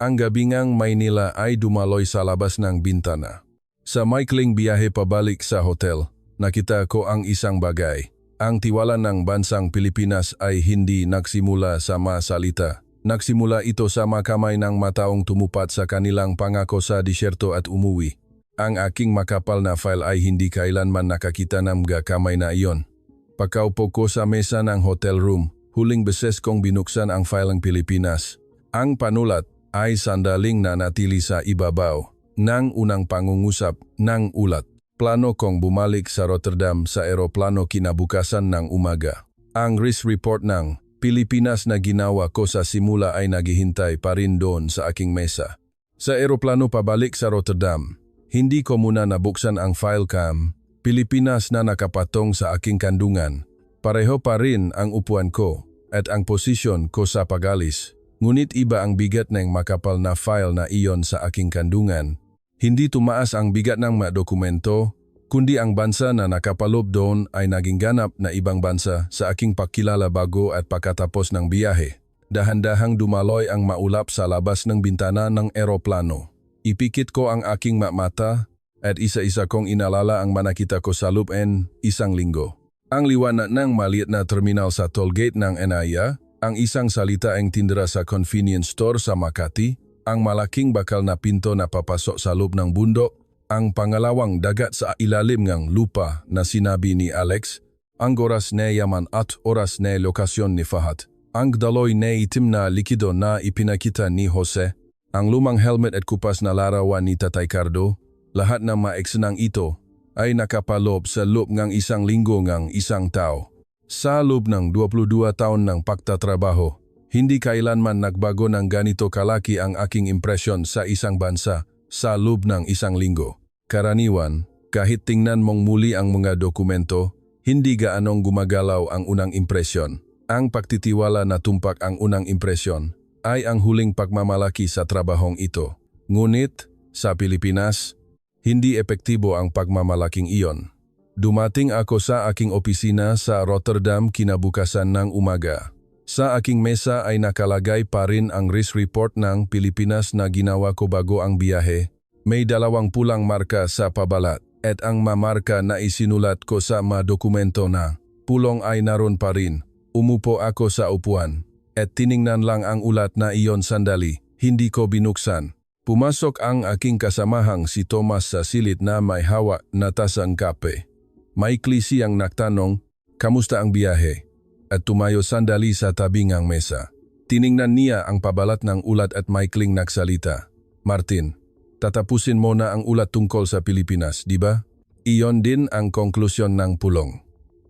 Ang gabingang Maynila ay dumaloy sa labas ng bintana. Sa maikling biyahe pabalik sa hotel, nakita ko ang isang bagay. Ang tiwala ng bansang Pilipinas ay hindi nagsimula sa masalita. Nagsimula ito sa makamay ng mataong tumupat sa kanilang pangako sa disyerto at umuwi. Ang aking makapal na file ay hindi kailanman nakakita ng mga kamay na iyon. Pagkaupo ko sa mesa ng hotel room, huling beses kong binuksan ang file ng Pilipinas. Ang panulat ay sandaling nanatili sa ibabaw ng unang pangungusap ng ulat. Plano kong bumalik sa Rotterdam sa eroplano kinabukasan ng umaga. Ang risk report ng Pilipinas na ginawa ko sa simula ay naghihintay pa rin doon sa aking mesa. Sa eroplano pabalik sa Rotterdam, hindi ko muna nabuksan ang file cam. Pilipinas na nakapatong sa aking kandungan. Pareho pa rin ang upuan ko at ang posisyon ko sa pag-alis. Ngunit iba ang bigat ng makapal na file na iyon sa aking kandungan. Hindi tumaas ang bigat ng mga dokumento, kundi ang bansa na nakapalob doon ay naging ganap na ibang bansa sa aking pagkilala bago at pagkatapos ng biyahe. Dahan-dahang dumaloy ang maulap sa labas ng bintana ng eroplano. Ipikit ko ang aking mata at isa-isa kong inalala ang manakita ko sa loob-en isang linggo. Ang liwanag ng maliit na terminal sa tollgate ng Enaya, ang isang salita ang tindera sa convenience store sa Makati, ang malaking bakal na pinto na papasok sa loob ng bundok, ang pangalawang dagat sa ilalim ng lupa na sinabi ni Alex, ang oras na yaman at oras na lokasyon ni Fahad, ang daloy na itim na likido na ipinakita ni Jose, ang lumang helmet at kupas na larawan ni Tatay Cardo, lahat ng maeksenang ito ay nakapalob sa loob ng isang linggo ng isang tao. Sa loob ng 22 taon ng pagtatrabaho, hindi kailanman nagbago ng ganito kalaki ang aking impresyon sa isang bansa sa loob ng isang linggo. Karaniwan, kahit tingnan mong muli ang mga dokumento, hindi gaanong gumagalaw ang unang impresyon. Ang pagtitiwala na tumpak ang unang impresyon ay ang huling pagmamalaki sa trabahong ito. Ngunit, sa Pilipinas, hindi epektibo ang pagmamalaking iyon. Dumating ako sa aking opisina sa Rotterdam kinabukasan ng umaga. Sa aking mesa ay nakalagay pa rin ang risk report ng Pilipinas na ginawa ko bago ang biyahe. May 2 pulang marka sa pabalat at ang mamarka na isinulat ko sa mga dokumento na pulong ay naroon pa rin. Umupo ako sa upuan at tiningnan lang ang ulat na iyon sandali. Hindi ko binuksan. Pumasok ang aking kasamahang si Thomas sa silid na may hawak na tasang kape. Maikli siyang nagtanong, "Kamusta ang biyahe?" At tumayo sandali sa tabi ng mesa. Tiningnan niya ang pabalat ng ulat at maikling nagsalita, "Martin, tatapusin mo na ang ulat tungkol sa Pilipinas, di ba?" Iyon din ang konklusyon ng pulong.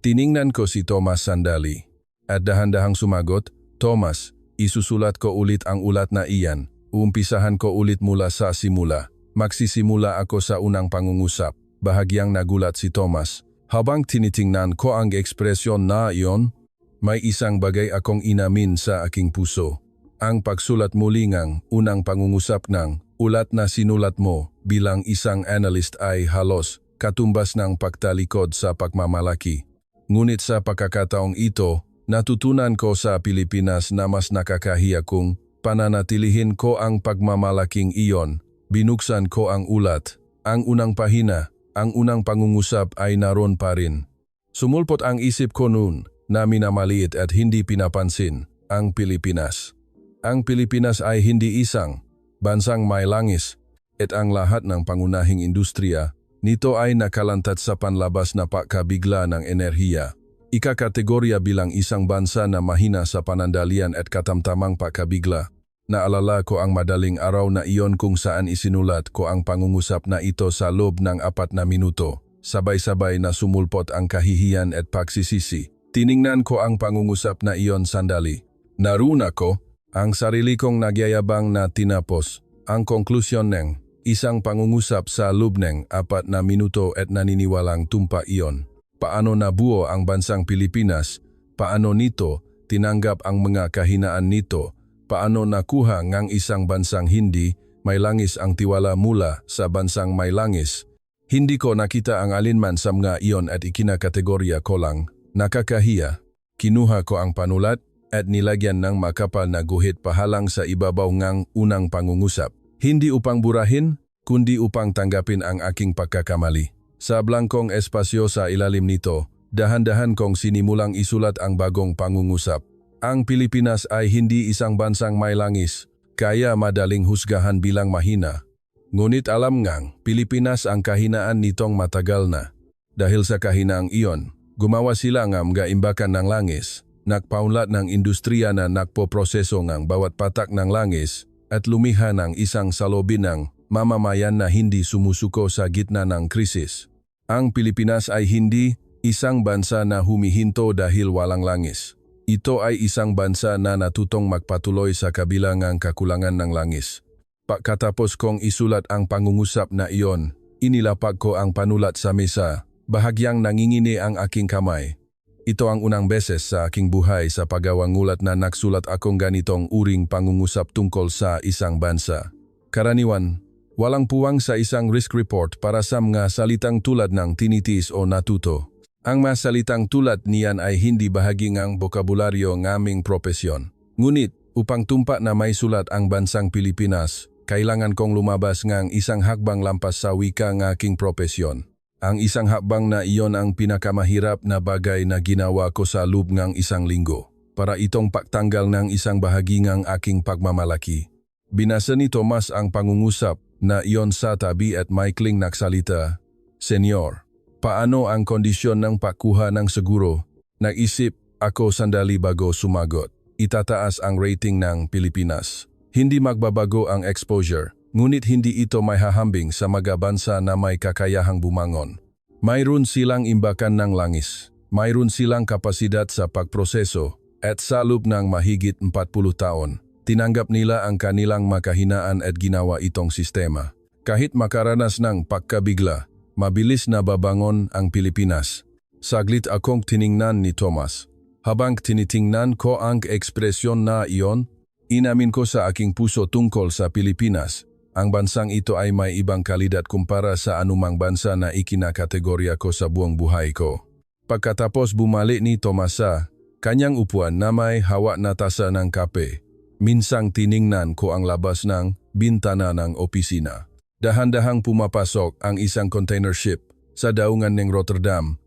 Tiningnan ko si Thomas sandali. At dahan-dahang sumagot, "Thomas, isusulat ko ulit ang ulat na iyan. Uumpisahan ko ulit mula sa simula. Magsisimula ako sa unang pangungusap." Bahagyang nagulat si Thomas. Habang tinitingnan ko ang ekspresyon na iyon, may isang bagay akong inamin sa aking puso. Ang pagsulat muli ng unang pangungusap ng ulat na sinulat mo bilang isang analyst ay halos katumbas ng pagtalikod sa pagmamalaki. Ngunit sa pagkakataong ito, natutunan ko sa Pilipinas na mas nakakahiya kung pananatilihin ko ang pagmamalaking iyon. Binuksan ko ang ulat. Ang unang pahina, ang unang pangungusap ay naroon pa rin. Sumulpot ang isip ko noon na minamaliit at hindi pinapansin ang Pilipinas. Ang Pilipinas ay hindi isang bansang may langis at ang lahat ng pangunahing industriya nito ay nakalantad sa panlabas na pagkabigla ng enerhiya. Ikakategorya bilang isang bansa na mahina sa panandalian at katamtamang pagkabigla. Naalala ko ang madaling araw na iyon kung saan isinulat ko ang pangungusap na ito sa loob ng 4 na minuto. Sabay-sabay na sumulpot ang kahihiyan at pagsisisi. Tiningnan ko ang pangungusap na iyon sandali. Naroon ako, ang sarili kong nagyayabang na tinapos. Ang konklusyon ng isang pangungusap sa loob ng 4 na minuto at naniniwalang tumpa iyon. Paano nabuo ang bansang Pilipinas? Paano nito tinanggap ang mga kahinaan nito? Paano nakuha ngang isang bansang hindi may langis ang tiwala mula sa bansang may langis? Hindi ko nakita ang alinman sa mga iyon at ikinakategorya ko lang. Nakakahiya. Kinuha ko ang panulat at nilagyan ng makapal na guhit pahalang sa ibabaw ngang unang pangungusap. Hindi upang burahin, kundi upang tanggapin ang aking pagkakamali. Sa blangkong espasyo sa ilalim nito, dahan-dahan kong sinimulang isulat ang bagong pangungusap. Ang Pilipinas ay hindi isang bansang may langis, kaya madaling husgahan bilang mahina. Ngunit alam ngang, Pilipinas ang kahinaan nitong matagal na. Dahil sa kahinaang iyon, gumawa sila ng gaimbakan ng langis, nagpaunlat ng industriya na nagpoproseso ng bawat patak ng langis at lumiha ng isang salobin ng mamamayan na hindi sumusuko sa gitna ng krisis. Ang Pilipinas ay hindi isang bansa na humihinto dahil walang langis. Ito ay isang bansa na natutong magpatuloy sa kabila ng kakulangan ng langis. Pagkatapos kong isulat ang pangungusap na iyon, inilapag ko ang panulat sa mesa, bahagyang nangingini ang aking kamay. Ito ang unang beses sa aking buhay sa paggawang ulat na nagsulat akong ganitong uring pangungusap tungkol sa isang bansa. Karaniwan, walang puwang sa isang risk report para sa mga salitang tulad ng tinitis o natuto. Ang mga salitang tulad niyan ay hindi bahagi ng bokabularyo ng aming propesyon. Ngunit, upang tumpa na may sulat ang bansang Pilipinas, kailangan kong lumabas ng isang hakbang lampas sa wika ng aking propesyon. Ang isang hakbang na iyon ang pinakamahirap na bagay na ginawa ko sa loob ng isang linggo, para itong pagtanggal ng isang bahagi ng aking pagmamalaki. Binasa ni Tomas ang pangungusap na iyon sa tabi at maikling nagsalita, "Senyor, paano ang kondisyon ng pagkuha ng seguro?" Nag-isip ako sandali bago sumagot. Itataas ang rating ng Pilipinas. Hindi magbabago ang exposure, ngunit hindi ito may hahambing sa mga bansa na may kakayahang bumangon. Mayroon silang imbakan ng langis, mayroon silang kapasidad sa pagproseso, at sa loob ng mahigit 40 taon, tinanggap nila ang kanilang makahinaan at ginawa itong sistema. Kahit makaranas ng pagkabigla, mabilis na babangon ang Pilipinas. Saglit akong tiningnan ni Tomas. Habang tinitingnan ko ang ekspresyon na iyon, inamin ko sa aking puso tungkol sa Pilipinas. Ang bansang ito ay may ibang kalidad kumpara sa anumang bansa na ikinakategorya ko sa buong buhay ko. Pagkatapos bumalik ni Tomas sa kanyang upuan na may hawak na tasa ng kape, minsang tiningnan ko ang labas ng bintana ng opisina. Dahan-dahang pumapasok ang isang container ship sa daungan ng Rotterdam.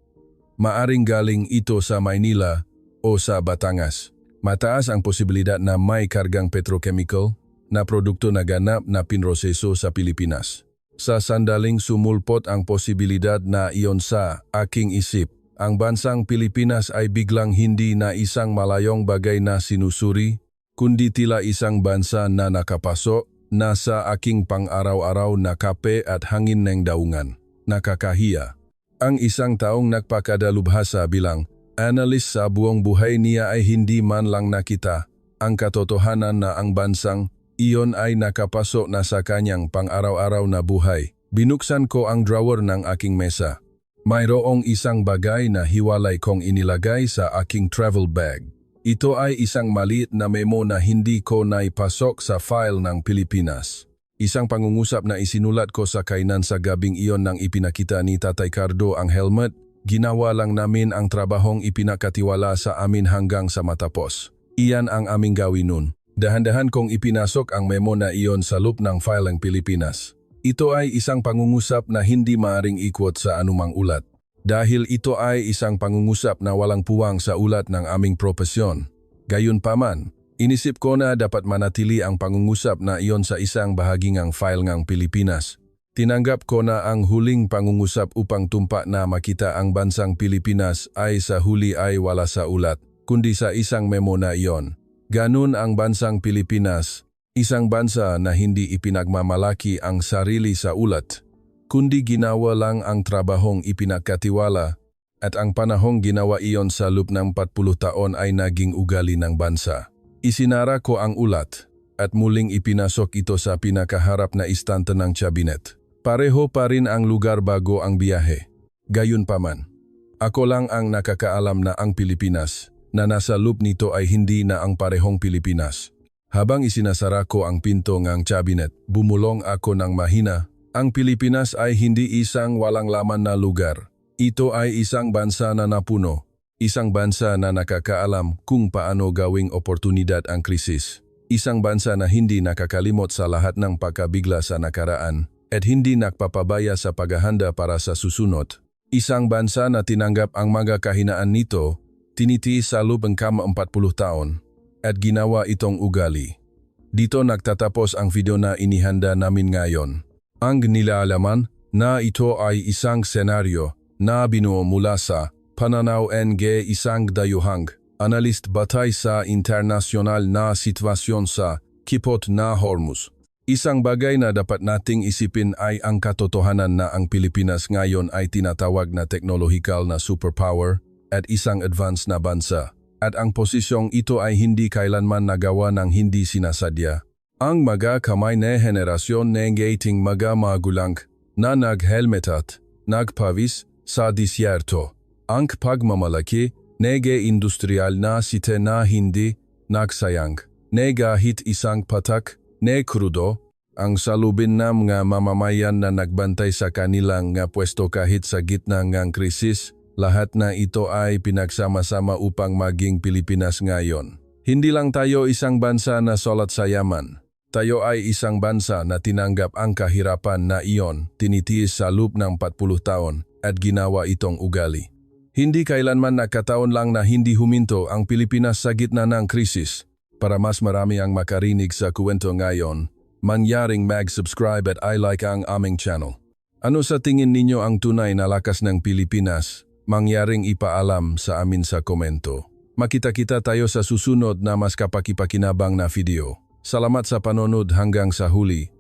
Maaring galing ito sa Maynila o sa Batangas. Mataas ang posibilidad na may kargang petrochemical na produkto na ganap na pinroseso sa Pilipinas. Sa sandaling sumulpot ang posibilidad na iyon sa aking isip, ang bansang Pilipinas ay biglang hindi na isang malayong bagay na sinusuri, kundi tila isang bansa na nakapaso na sa aking pang-araw-araw na kape at hangin ng daungan. Nakakahiya. Ang isang taong nagpakadalubhasa bilang analyst sa buong buhay niya ay hindi man lang nakita ang katotohanan na ang bansang iyon ay nakapasok na sa kanyang pang-araw-araw na buhay. Binuksan ko ang drawer ng aking mesa. Mayroong isang bagay na hiwalay kong inilagay sa aking travel bag. Ito ay isang maliit na memo na hindi ko naipasok sa file ng Pilipinas. Isang pangungusap na isinulat ko sa kainan sa gabing iyon nang ipinakita ni Tatay Cardo ang helmet. Ginawa lang namin ang trabahong ipinakatiwala sa amin hanggang sa matapos. Iyan ang aming gawin nun. Dahan-dahan kong ipinasok ang memo na iyon sa loob ng file ng Pilipinas. Ito ay isang pangungusap na hindi maaring ikwot sa anumang ulat. Dahil ito ay isang pangungusap na walang puwang sa ulat ng aming propesyon. Gayunpaman, inisip ko na dapat manatili ang pangungusap na iyon sa isang bahagi ng file ng Pilipinas. Tinanggap ko na ang huling pangungusap upang tumpa na makita ang bansang Pilipinas ay sa huli ay wala sa ulat, kundi sa isang memo na iyon. Ganun ang bansang Pilipinas, isang bansa na hindi ipinagmamalaki ang sarili sa ulat, kundi ginawa lang ang trabahong ipinagkatiwala at ang panahong ginawa iyon sa loob ng 40 taon ay naging ugali ng bansa. Isinara ko ang ulat at muling ipinasok ito sa pinakaharap na istante ng cabinet. Pareho pa rin ang lugar bago ang biyahe. Gayunpaman, ako lang ang nakakaalam na ang Pilipinas na nasa loob nito ay hindi na ang parehong Pilipinas. Habang isinasara ko ang pinto ng cabinet, bumulong ako ng mahina. Ang Pilipinas ay hindi isang walang laman na lugar. Ito ay isang bansa na napuno Isang bansa na nakakaalam kung paano gawing oportunidad ang krisis. Isang bansa na hindi nakakalimot sa lahat ng pagkabigla sa nakaraan at hindi nagpapabaya sa paghahanda para sa susunod. Isang bansa na tinanggap ang mga kahinaan nito, tinitiis sa loob ng 40 taon, at ginawa itong ugali. Dito nagtatapos ang video na inihanda namin ngayon. Ang nilalaman na ito ay isang senaryo na binuo mula sa pananaw ng isang dayuhang analyst batay sa internasyonal na sitwasyon sa Kipot na Hormuz. Isang bagay na dapat nating isipin ay ang katotohanan na ang Pilipinas ngayon ay tinatawag na teknolohikal na superpower at isang advanced na bansa. At ang posisyong ito ay hindi kailanman nagawa ng hindi sinasadya. Ang mga kamay na henerasyon ng ating mga magulang na naghelmet at nagpawis sa disyerto. Ang pagmamalaki ng industrial na site na hindi nagsayang. Kahit isang patak na krudo, ang salubin ng mga mamamayan na nagbantay sa kanilang pwesto kahit sa gitna ng krisis, lahat na ito ay pinagsama-sama upang maging Pilipinas ngayon. Hindi lang tayo isang bansa na solat sa yaman. Tayo ay isang bansa na tinanggap ang kahirapan na iyon, tinitiis sa loob ng 40 taon at ginawa itong ugali. Hindi kailanman nakataon lang na hindi huminto ang Pilipinas sa gitna ng krisis. Para mas marami ang makarinig sa kwento ngayon, mangyaring mag-subscribe at i-like ang aming channel. Ano sa tingin ninyo ang tunay na lakas ng Pilipinas? Mangyaring ipaalam sa amin sa komento. Makita-kita tayo sa susunod na mas kapakipakinabang na video. Salamat sa panonood hanggang sa huli.